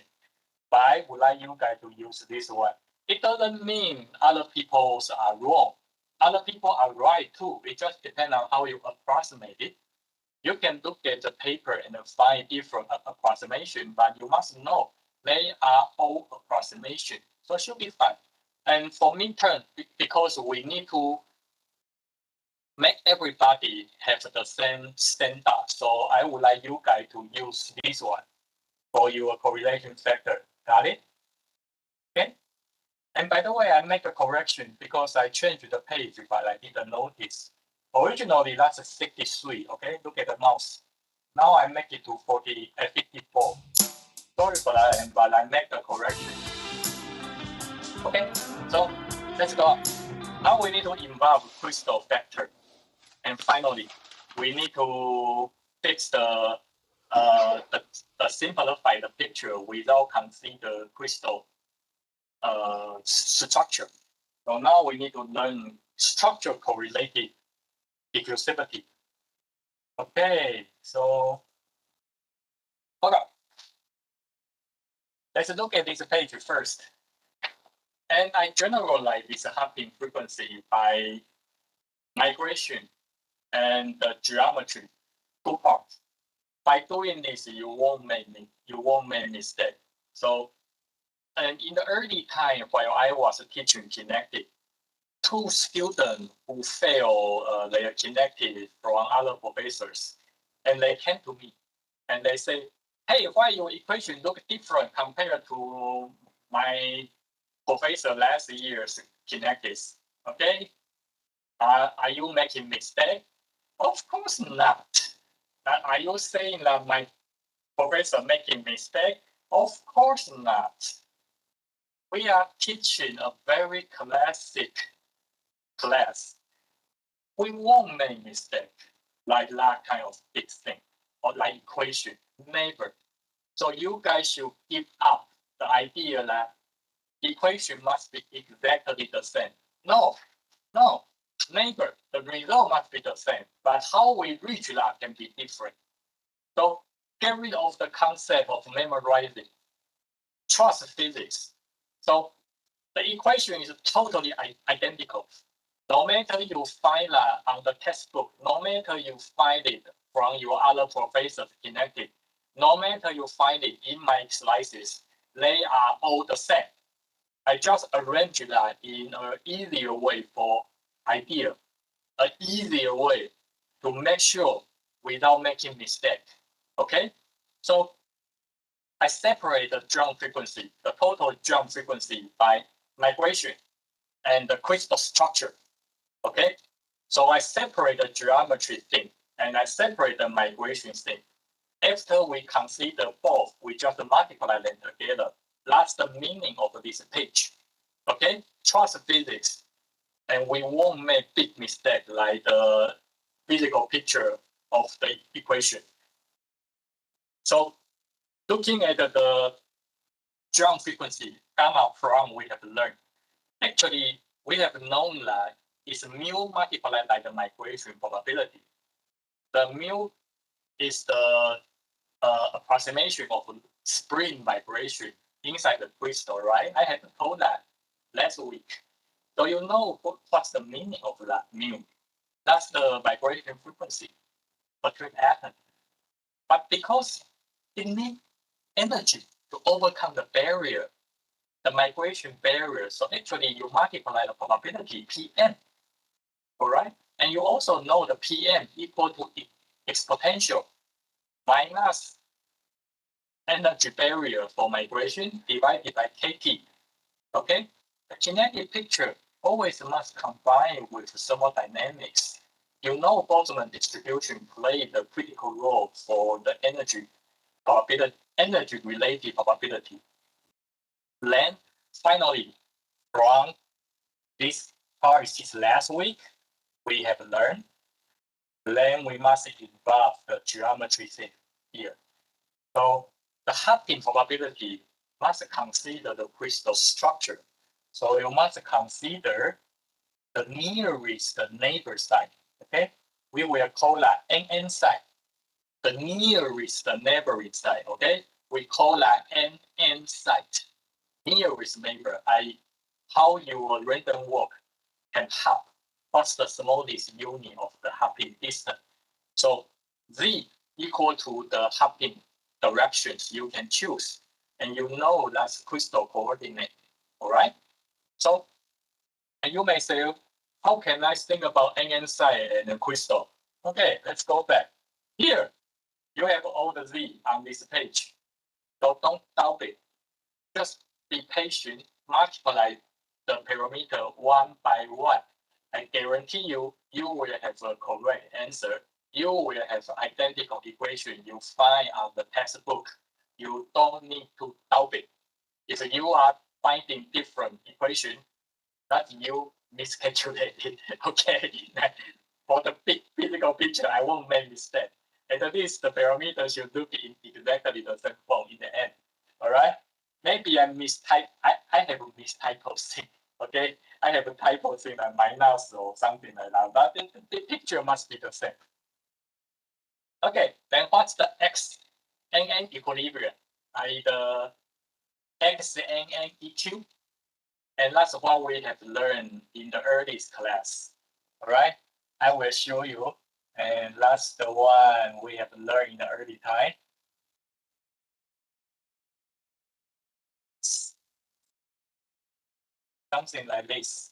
Speaker 1: But I would like you guys to use this one. It doesn't mean other people are wrong. Other people are right too. It just depends on how you approximate it. You can look at the paper and find different approximation, but you must know they are all approximation. So it should be fine. And for midterm, because we need to make everybody have the same standard, so I would like you guys to use this one for your correlation factor. Got it? Okay. And by the way, I make a correction because I changed the page, but I didn't notice. Originally, that's a 63. Okay, look at the mouse. Now I make it to 54. Sorry for that, but I make the correction. Okay, so let's go. Now we need to involve crystal factor. And finally, we need to fix the simplify the picture without consider crystal structure. So now we need to learn structure correlated diffusivity. Okay, so hold on. Let's look at this page first. And I generalize this hopping frequency by migration and the geometry, two parts. By doing this, you won't make mistake. So, and in the early time while I was teaching kinetic, two students who failed their kinetic from other professors, and they came to me and they say, "Hey, why your equation look different compared to my professor last year's kinetics? Okay, are you making mistake?" Of course not. Are you saying that my professor making mistake? Of course not. We are teaching a very classic class. We won't make mistake like that kind of big thing or like equation. Never. So you guys should give up the idea that equation must be exactly the same. No, no, never. The result must be the same, but how we reach that can be different. So get rid of the concept of memorizing. Trust physics. So the equation is totally identical. No matter you find that on the textbook, no matter you find it from your other professors kinetic, no matter you find it in my slices, they are all the same. I just arrange that in an easier way for idea, an easier way to make sure without making mistake. Okay, so I separate the drum frequency, the total drum frequency by migration and the crystal structure. Okay, so I separate the geometry thing and I separate the migration thing. After we consider both, we just multiply them together. That's the meaning of this page. Okay, trust physics, and we won't make big mistake like the physical picture of the equation. So looking at the drum frequency, gamma from we have learned. Actually, we have known that it's mu multiplied by the migration probability. The mu is the approximation of spring vibration inside the crystal, right? I had told that last week. So you know what's the meaning of that mu. That's the vibration frequency between atoms. But because it needs energy to overcome the barrier, the migration barrier, so actually you multiply the probability Pm, all right? And you also know the Pm equal to exponential minus energy barrier for migration divided by kT. Okay, the kinetic picture always must combine with thermodynamics. You know Boltzmann distribution played a critical role for the energy probability, energy related probability. Then finally, from this part is last week, we have learned. Then we must involve the geometry thing here. So the hopping probability must consider the crystal structure. So you must consider the nearest neighbor site. Okay, we will call that NN site. The nearest neighboring site. Okay, we call that NN site. Nearest neighbor, i.e., how your random walk can hop. What's the smallest unit of the hopping distance? So Z equal to the hopping directions you can choose. And you know that's crystal coordinate. All right. So, and you may say, how can I think about NN site and crystal? Okay, let's go back. Here, you have all the Z on this page. So don't doubt it. Just be patient, multiply the parameter one by one. I guarantee you, you will have a correct answer. You will have identical equation you find on the textbook. You don't need to doubt it. If you are finding different equation, that you miscalculated. Okay. For the big physical picture, I won't make mistake. At least the parameters should look in exactly the same form in the end. All right. Maybe I mistype. I have a mistypo thing. Okay. I have a typo thing like minus or something like that. But the picture must be the same. Okay. Then what's the x NN equilibrium? I the x NN EQ And that's what we have learned in the earliest class. All right, I will show you. And that's the one we have learned in the early time. Something like this.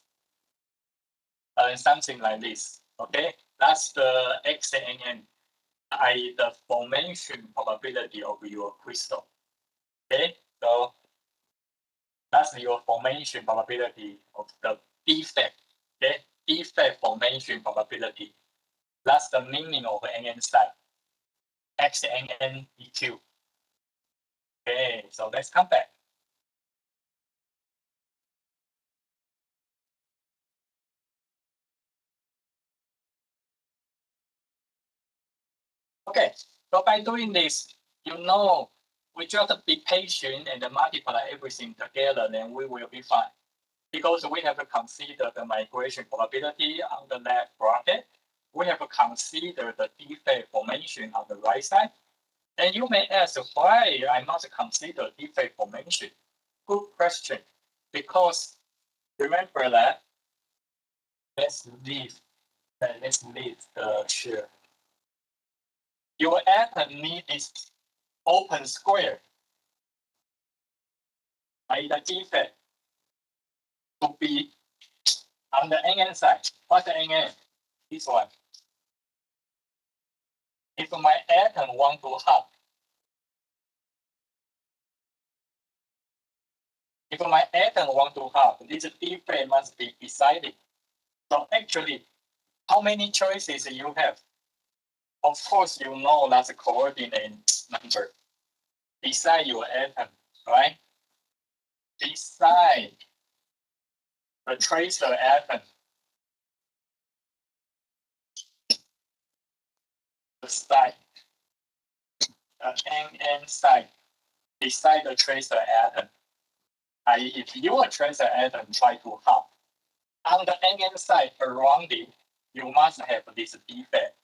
Speaker 1: Something like this. Okay, that's the XNN, i.e. the formation probability of your crystal. Okay, so that's your formation probability of the defect. Okay, defect formation probability. That's the meaning of NN side. XNN EQ. Okay, so let's come back. Okay, so by doing this, we just be patient and multiply everything together, then we will be fine. Because we have to consider the migration probability on the left bracket. We have to consider the defect formation on the right side. And you may ask why I must consider defect formation. Good question. Because remember that, let's leave the share. Your atom need this open square by the defect to be on the NN side. What's the NN? This one. If my atom want to hop, this defect must be beside it. So actually, how many choices you have? Of course, you know that's a coordinate number beside your atom, right? Beside the tracer atom, the side, the NN side, beside the tracer atom. I.e., if your tracer atom try to hop on the NN side around it, you must have this defect.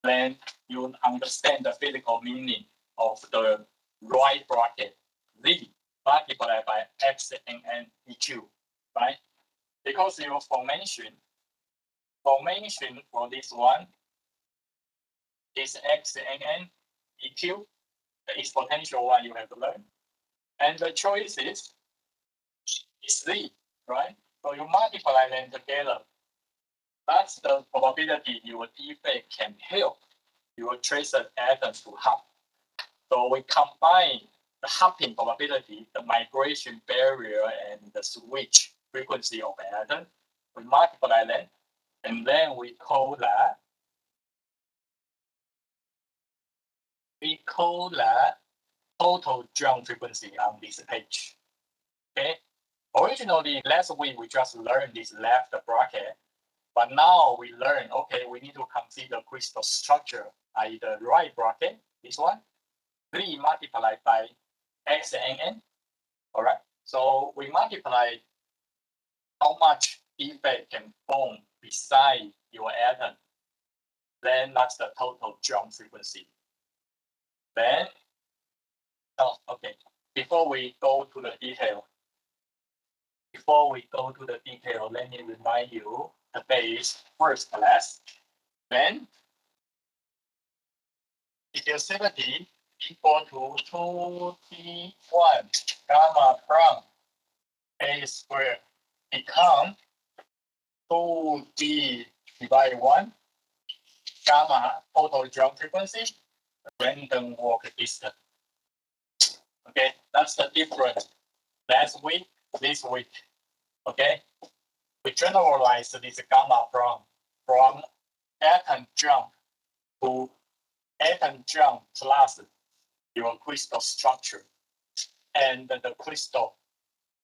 Speaker 1: Then you understand the physical meaning of the right bracket Z multiplied by XNN EQ, right? Because your formation for this one is XNN EQ, the exponential one you have to learn. And the choice is Z, right? So you multiply them together. That's the probability your defect can help your tracer atom to hop. So we combine the hopping probability, the migration barrier, and the switch frequency of atom. We multiply them, and then we call that total jump frequency on this page. Okay. Originally, last week we just learned this left bracket, but now we learn, okay, we need to consider crystal structure, i.e. the right bracket, this one, 3 multiplied by XNN. All right. So we multiply how much defect can form beside your atom. Then that's the total jump frequency. Then, okay. Before we go to the detail, let me remind you the base first class. Then diffusivity equal to 2T1 gamma from A squared become 2D divided 1 gamma total jump frequency, random walk distance. Okay, that's the difference. Last week, this week. Okay, we generalize this gamma from atom jump to atom jump plus your crystal structure and the crystal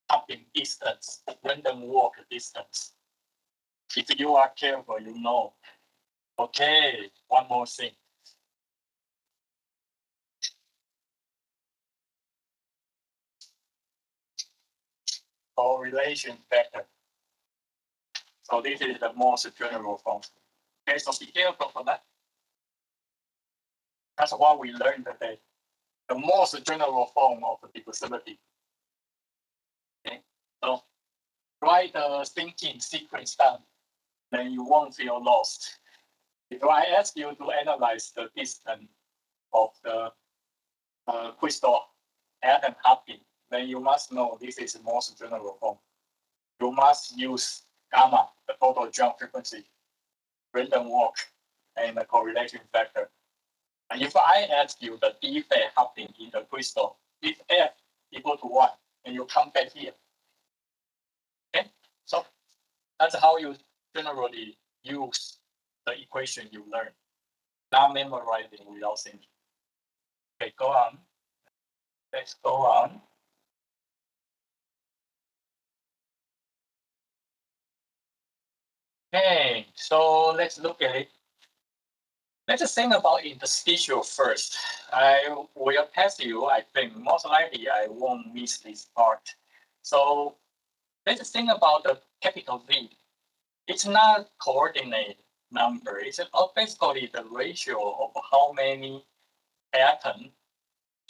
Speaker 1: hopping distance, random walk distance. If you are careful, you know. Okay, one more thing. Correlation factor. So this is the most general form. Okay, so be careful for that. That's what we learned today. The most general form of the diffusivity. Okay, so write the thinking sequence down, then you won't feel lost. If I ask you to analyze the distance of the crystal atom hopping, then you must know this is the most general form. You must use gamma, the total jump frequency, random walk, and the correlation factor. And if I ask you the defect hopping in the crystal, if F equal to 1, and you come back here. Okay, so that's how you generally use the equation you learn, not memorizing without thinking. Okay, go on. Let's go on. Okay, so let's look at it. Let's just think about interstitial first. I will test you. I think most likely I won't miss this part. So let's think about the capital V. It's not coordinate number. It's basically the ratio of how many atoms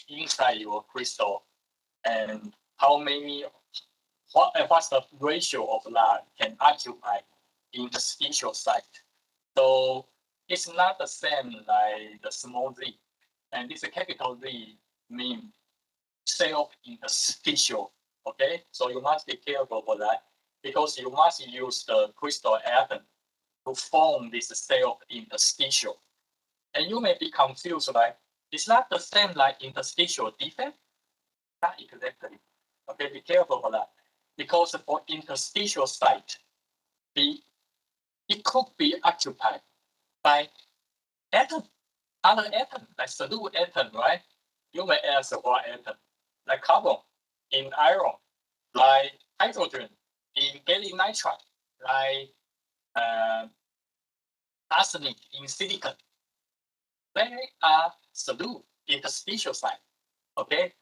Speaker 1: inside your crystal and how many what's the ratio of that can occupy interstitial site. So it's not the same like the small z. And this capital Z means self-interstitial. Okay, so you must be careful for that because you must use the crystal atom to form this self-interstitial. And you may be confused, like it's not the same like interstitial defect. Not exactly. Okay, be careful for that because for interstitial site, it could be occupied by atom, other atom, like solute atom, right? You may ask what atom, like carbon in iron, like hydrogen in gallium nitride, like arsenic in silicon. They are solute interstitial site. Okay,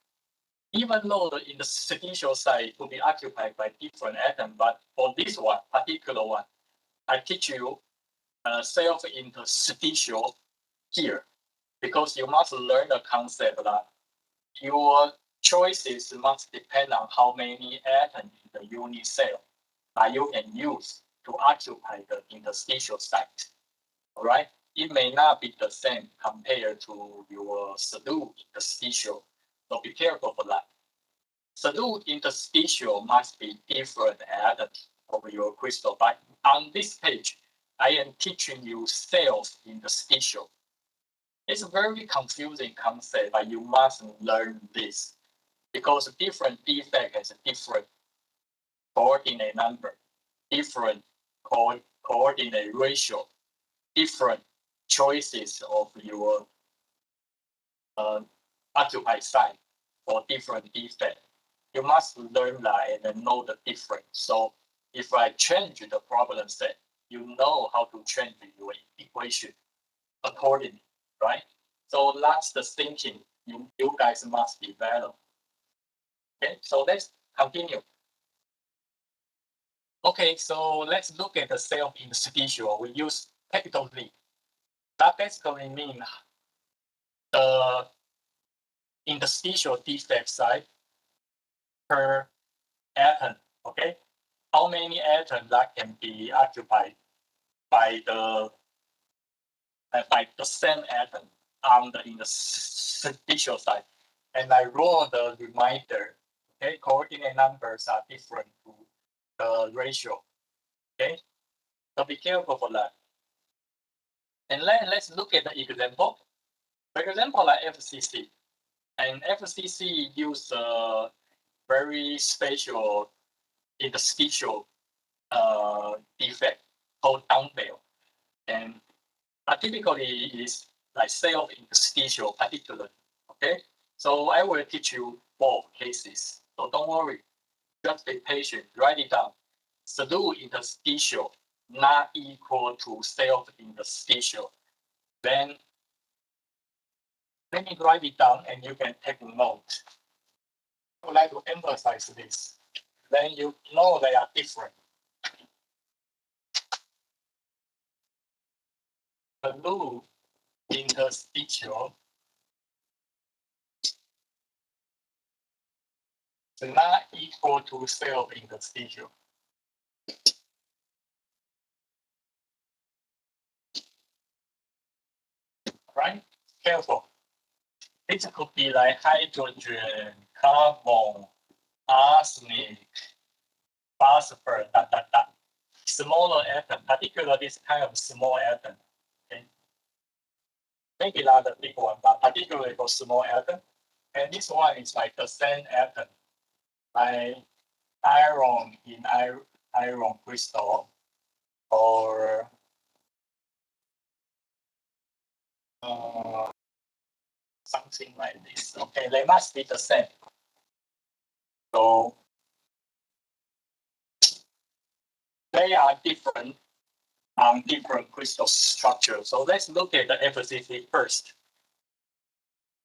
Speaker 1: even though the interstitial site could be occupied by different atoms, but for this one, particular one, I teach you self-interstitial here because you must learn the concept that your choices must depend on how many atoms in the unit cell that you can use to occupy the interstitial site. All right, it may not be the same compared to your solute interstitial, so be careful for that. Solute interstitial must be different atoms of your crystal, but on this page, I am teaching you self-interstitial. It's a very confusing concept, but you must learn this because different defect has a different coordinate number, different coordinate ratio, different choices of your occupied site for different defect. You must learn that and know the difference. So if I change the problem set, you know how to change your equation accordingly, right? So that's the thinking you guys must develop. Okay, so let's continue. Okay, so let's look at the self-interstitial. We use capital V. That basically means the interstitial defect size per atom. Okay, how many atoms that can be occupied by the same atom on the interstitial side. And I roll the reminder. Okay, coordinate numbers are different to the ratio. Okay, so be careful for that. And let's look at the example. For example, like FCC. And FCC use a very special interstitial defect called dumbbell. And typically it is like self-interstitial particular. Okay, so I will teach you both cases. So don't worry, just be patient, write it down. Solute interstitial not equal to self-interstitial. Then let me write it down and you can take note. I would like to emphasize this. Then you know they are different. Solute interstitial is not equal to self-interstitial. right? Careful. It could be like hydrogen, carbon, arsenic, phosphor, smaller atom, particularly this kind of small atom. Okay? Maybe not the big one, but particularly for small atom. And this one is like the same atom, like iron in iron crystal, or something like this. Okay, they must be the same. So they are different on different crystal structures. So let's look at the FCC first.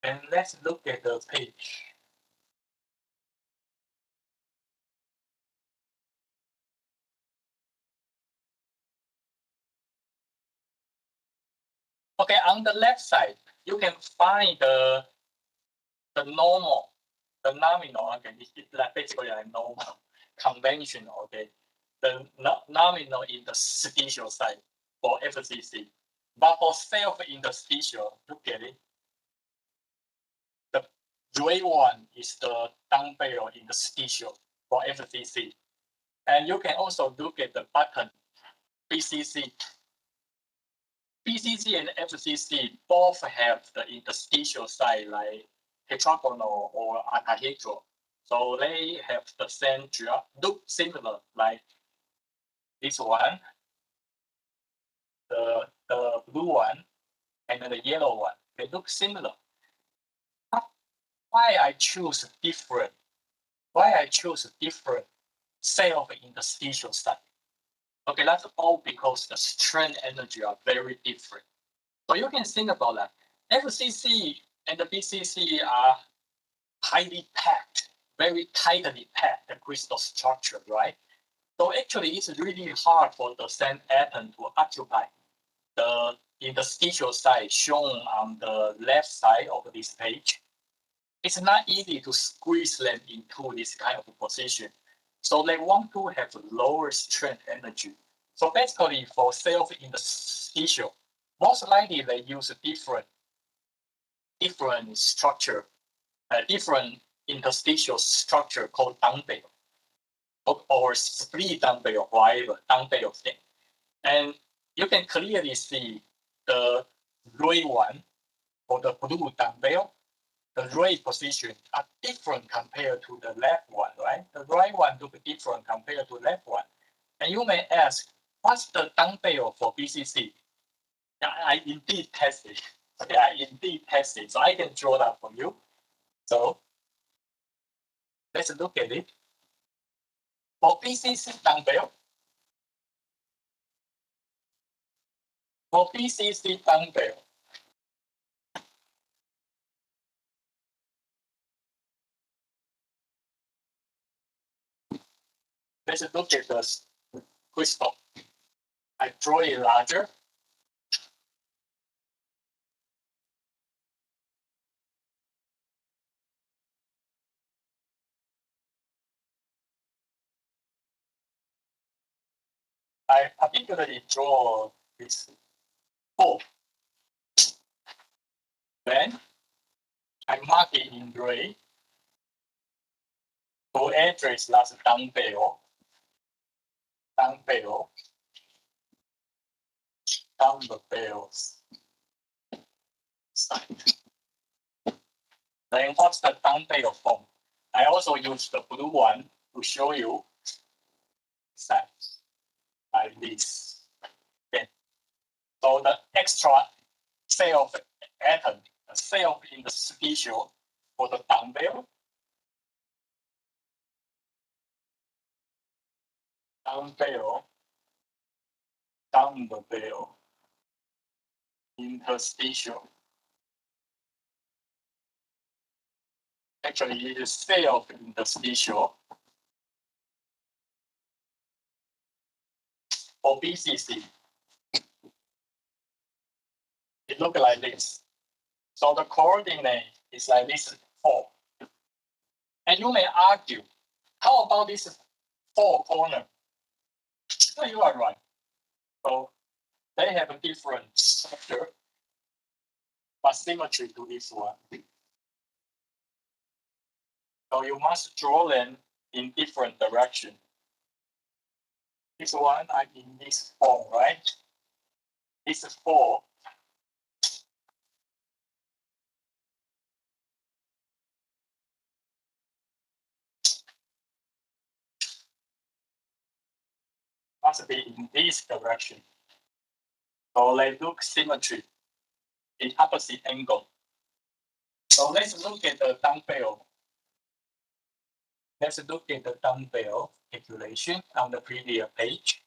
Speaker 1: And let's look at the page. Okay, on the left side, you can find the normal, the nominal. Okay, it's like basically like normal, conventional. Okay, the nominal in the interstitial side for FCC. But for self-interstitial, look at it. The gray one is the dumbbell interstitial for FCC. And you can also look at the button, BCC. BCC and FCC both have the interstitial side like tetragonal or octahedral. So they have the same look similar like this one, the blue one, and the yellow one. They look similar. Why I choose different? Why I choose different self-interstitial side? Okay, that's all because the strength energy are very different. So you can think about that. FCC and the BCC are highly packed, very tightly packed, the crystal structure, right? So actually, it's really hard for the same atom to occupy the interstitial side shown on the left side of this page. It's not easy to squeeze them into this kind of position. So they want to have lower strength energy. So basically, for self-interstitial, most likely they use different structure, different interstitial structure called dumbbell or split dumbbell, whatever dumbbell thing. And you can clearly see the ray one or the blue dumbbell. The ray position are different compared to the left one, right? The right one look different compared to left one. And you may ask, what's the dumbbell for BCC? I indeed tested. Okay, I indeed tested. So I can draw that for you. So let's look at it. For BCC dumbbell, let's look at the crystal. I draw it larger. I particularly draw this 4. Then I mark it in gray to address that dumbbells side. Then what's the dumbbell form? I also use the blue one to show you that like this. Okay. So the extra self atom, the self interstitial for the dumbbell interstitial. Actually, it is self interstitial for BCC. It looks like this. So the coordinate is like this 4. And you may argue, how about this 4 corner? So you are right. So they have a different structure. but symmetry to this one. So you must draw them in different direction. This one I'm in this form, right? This is 4. Must be in this direction. So they look symmetry in opposite angle. So let's look at the dumbbell. Let's look at the dumbbell calculation on the previous page.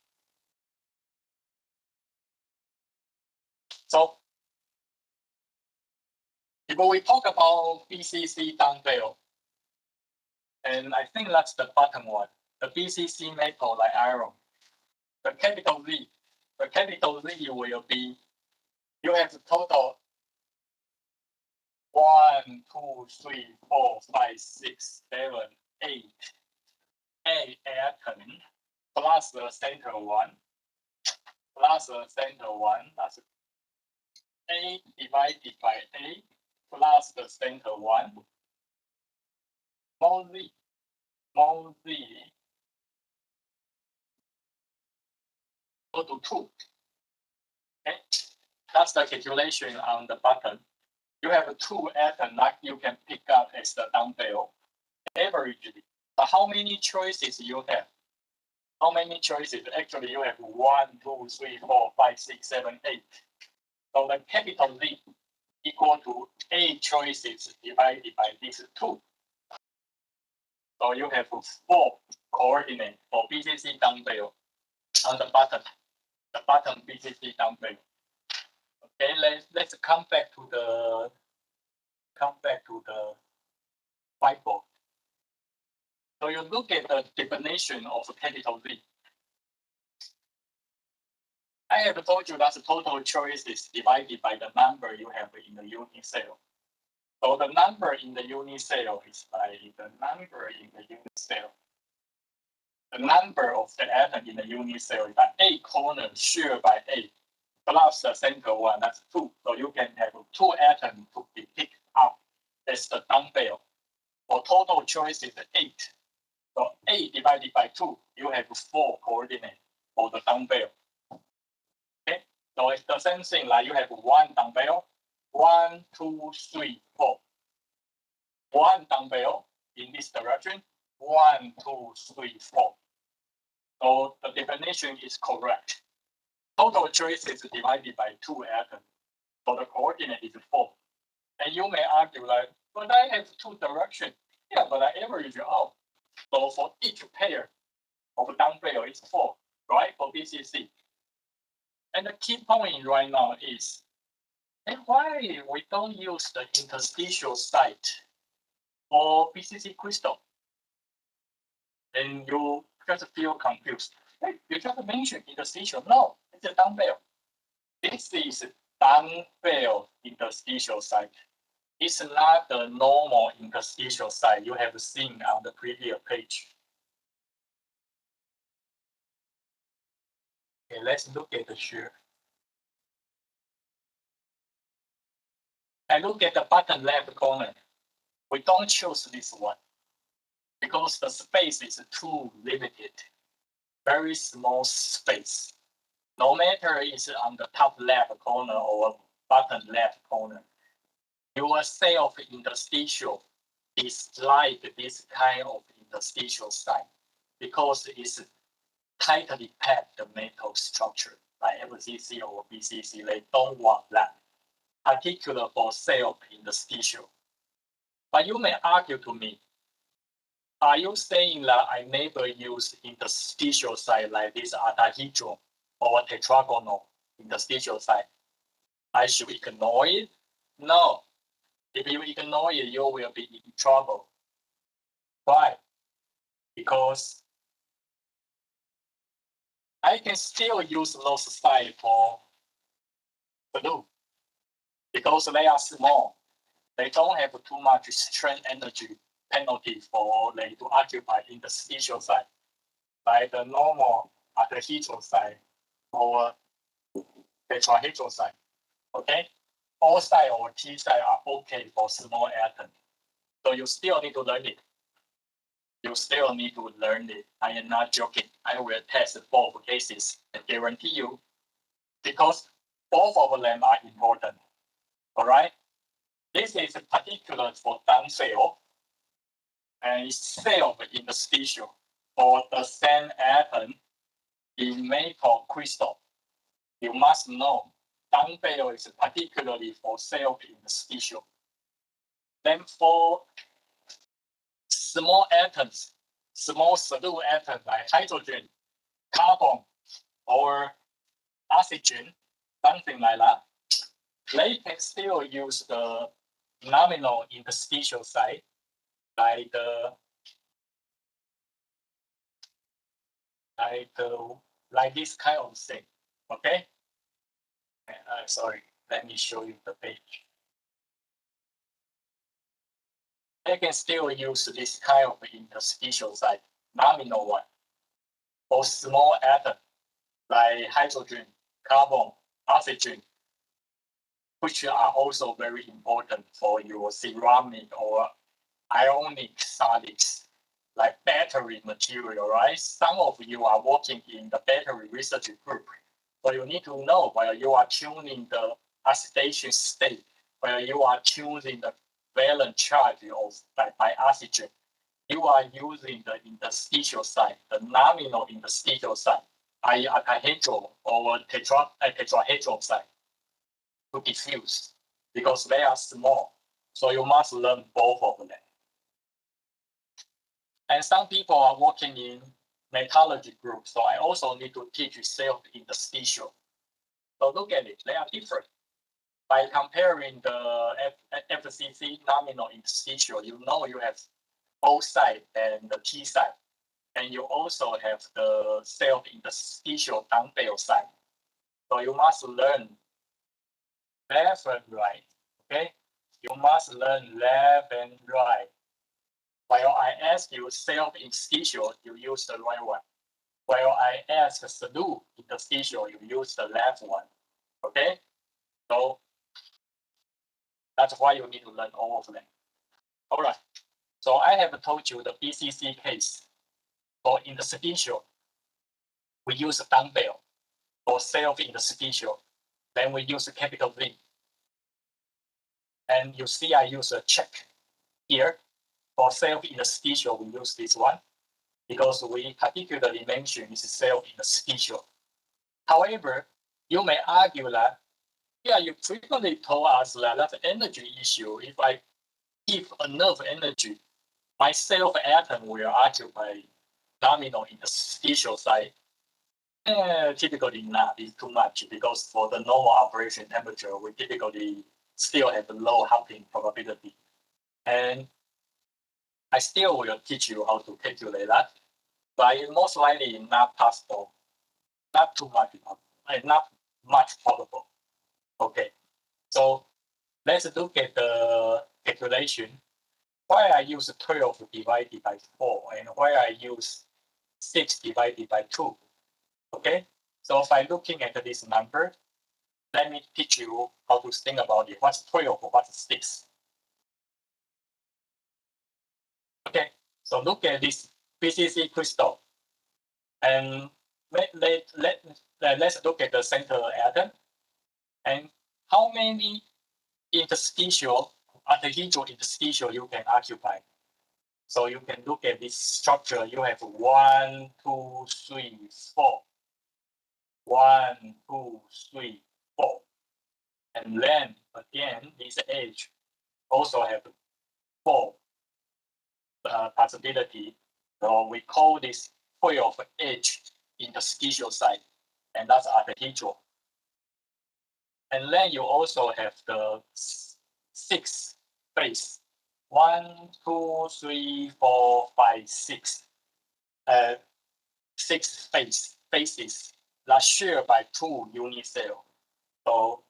Speaker 1: So if we talk about BCC dumbbell, and I think that's the bottom one, the BCC metal like iron, the capital Z will be, you have the total 1, 2, 3, 4, 5, 6, 7, 8 atom plus the center one, that's A divided by A plus the center one, more Z equal to 2. Okay, that's the calculation on the bottom. You have 2 atoms that you can pick up as the dumbbell averagely. But how many choices you have? How many choices? Actually, you have 1, 2, 3, 4, 5, 6, 7, 8. So the capital Z equal to 8 choices divided by this 2. So you have 4 coordinates for BCC dumbbell on the bottom BCC dumbbell. Okay, let's come back to the whiteboard. So you look at the definition of capital Z. I have told you that's the total choices divided by the number you have in the unit cell. So the number in the unit cell is by the number in the unit cell. The number of the atom in the unit cell is by A corners shared by A plus the center one, that's 2. So you can have 2 atoms to be picked up as the dumbbell. For total choice is 8. So 8 divided by 2, you have 4 coordinates for the dumbbell. Okay, so it's the same thing, like you have 1 dumbbell, 1, 2, 3, 4. 1 dumbbell in this direction, 1, 2, 3, 4. So the definition is correct. Total choices divided by 2 atoms. So the coordinate is 4. And you may argue like, but I have 2 directions. Yeah, but I average out. So for each pair of dumbbell, it's 4, right? For BCC. And the key point right now is, and why we don't use the interstitial site for BCC crystal? And you just feel confused. Hey, you just mentioned interstitial. No, it's a dumbbell. This is dumbbell interstitial site. It's not the normal interstitial site you have seen on the previous page. Okay, let's look at the shear. And look at the bottom left corner. We don't choose this one because the space is too limited. Very small space. No matter it's on the top left corner or bottom left corner, your cell of interstitial is like this kind of interstitial site because it's tightly packed metal structure like FCC or BCC. They don't want that, particular for cell of interstitial. But you may argue to me, are you saying that I never use interstitial site like this octahedral or tetragonal interstitial site? I should ignore it? No. If you ignore it, you will be in trouble. Why? Because I can still use those sites for glue because they are small. They don't have too much strain energy penalty for they to occupy interstitial site, like the normal octahedral site or tetrahedral site. Okay? O side or T side are okay for small atom. So you still need to learn it. You still need to learn it. I am not joking. I will test both cases. I guarantee you, because both of them are important. All right. This is particular for down cell, and it's cell interstitial for the same atom in metal crystal. You must know dumbbell is particularly for cell interstitial. Then for small atoms, small solute atoms like hydrogen, carbon, or oxygen, something like that, they can still use the nominal interstitial site, like this kind of thing. Okay. Sorry, let me show you the page. They can still use this kind of interstitial site, nominal one, for small atoms like hydrogen, carbon, oxygen, which are also very important for your ceramic or ionic solids, like battery material, right? Some of you are working in the battery research group, so you need to know where you are tuning the oxidation state, where you are choosing the valence charge of by oxygen. You are using the interstitial site, the nominal interstitial site, i.e. octahedral or tetrahedral site, to diffuse, because they are small. So you must learn both of them. And some people are working in metallurgy group, so I also need to teach self-interstitial. So look at it, they are different. By comparing the FCC nominal interstitial, you know you have O side and the T side, and you also have the self-interstitial dumbbell side. So you must learn left and right, okay? You must learn left and right. While I ask you self-interstitial, you use the right one. While I ask solute interstitial, you use the left one. Okay? So that's why you need to learn all of them. All right. So I have told you the BCC case. For interstitial, we use a dumbbell. For self-interstitial, then we use a capital V. And you see I use a check here. For self-interstitial, we use this one because we particularly mention is self-interstitial. However, you may argue that, yeah, you frequently told us that that's an energy issue. If I give enough energy, my self atom will occupy nominal interstitial site. Typically not, it's too much because for the normal operation temperature, we typically still have a low hopping probability. And I still will teach you how to calculate that, but it's most likely not possible, not too much, not much probable. Okay, so let's look at the calculation. Why I use 12 divided by 4 and why I use 6 divided by 2. Okay, so by looking at this number, let me teach you how to think about it. What's 12? What's 6? Okay, so look at this BCC crystal. And let's look at the center atom. And how many interstitial, octahedral interstitial you can occupy? So you can look at this structure. You have 1, 2, 3, 4. 1, 2, 3, 4. And then again, this edge also have 4 possibility. So we call this 12 edge interstitial site, and that's octahedral. And then you also have the 6 face. 1, 2, 3, 4, 5, 6. 6 faces that shared by 2 unit cell. So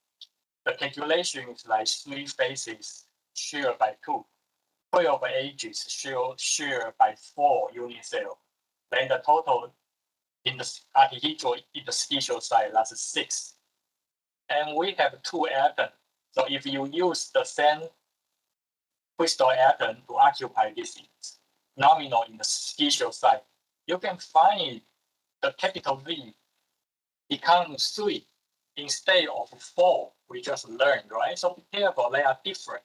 Speaker 1: the calculation is like 3 faces shared by 2. 12 edges shared by 4 unit cell. Then the total in the octahedral interstitial site, that's 6. And we have 2 atoms. So if you use the same crystal atom to occupy this nominal interstitial site, you can find the capital V becomes 3 instead of 4 we just learned, right? So be careful, they are different.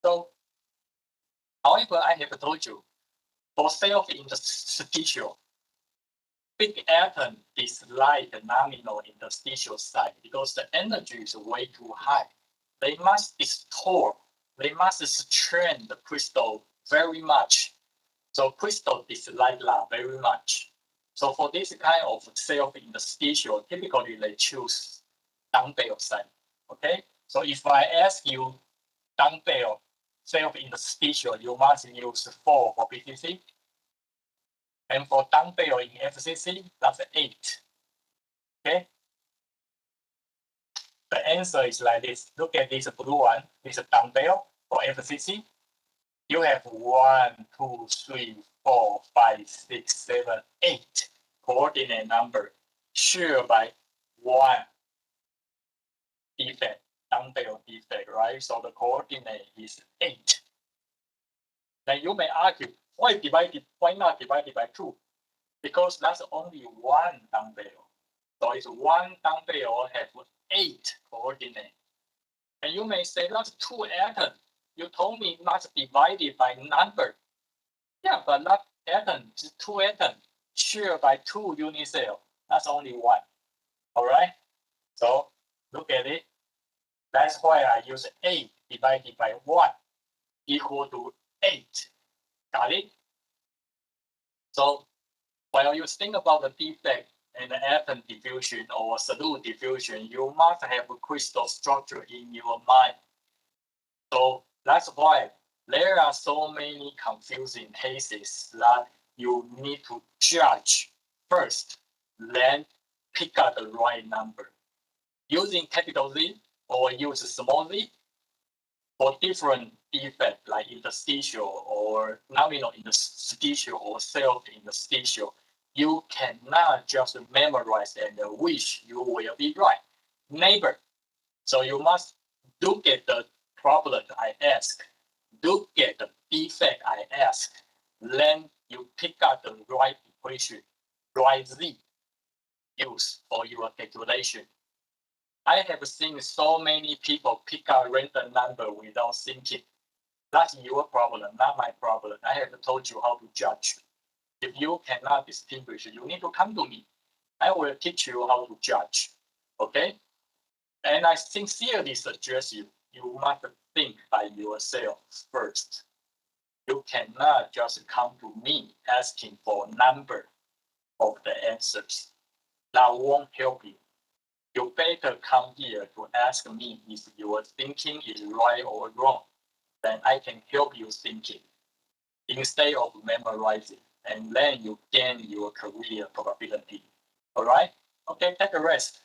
Speaker 1: So, however, I have told you, for self-interstitial, big atom dislike the nominal interstitial site because the energy is way too high. They must distort, they must strain the crystal very much. So crystal dislike that very much. So for this kind of self-interstitial, typically they choose dumbbell site. Okay, so if I ask you dumbbell self-interstitial, you must use 4 for BTC. And for dumbbell in FCC, that's 8. Okay. The answer is like this. Look at this blue one. This dumbbell for FCC. You have 1, 2, 3, 4, 5, 6, 7, 8 coordinate number shared by 1 defect, dumbbell defect, right? So the coordinate is 8. Then you may argue, why not divided by 2? Because that's only 1 dumbbell. So it's 1 dumbbell have 8 coordinates. And you may say that's 2 atoms. You told me not divided by number. Yeah, but that atom is 2 atoms shared by 2 unit cells. That's only 1. All right. So look at it. That's why I use 8 divided by 1 equal to 8. Got it? So while you think about the defect and the atom diffusion or solute diffusion, you must have a crystal structure in your mind. So that's why there are so many confusing cases that you need to judge first, then pick up the right number. Using capital Z or use small z for different defect like interstitial or nominal interstitial or self-interstitial, you cannot just memorize and wish you will be right. Neighbor. So you must look at the problem I ask, look at the defect I ask, then you pick up the right equation, right z, use for your calculation. I have seen so many people pick up random number without thinking. That's your problem, not my problem. I have told you how to judge. If you cannot distinguish, you need to come to me. I will teach you how to judge. Okay? And I sincerely suggest you must think by yourself first. You cannot just come to me asking for a number of the answers. That won't help you. You better come here to ask me if your thinking is right or wrong. Then I can help you thinking instead of memorizing. And then you gain your career probability. All right? Okay, take a rest.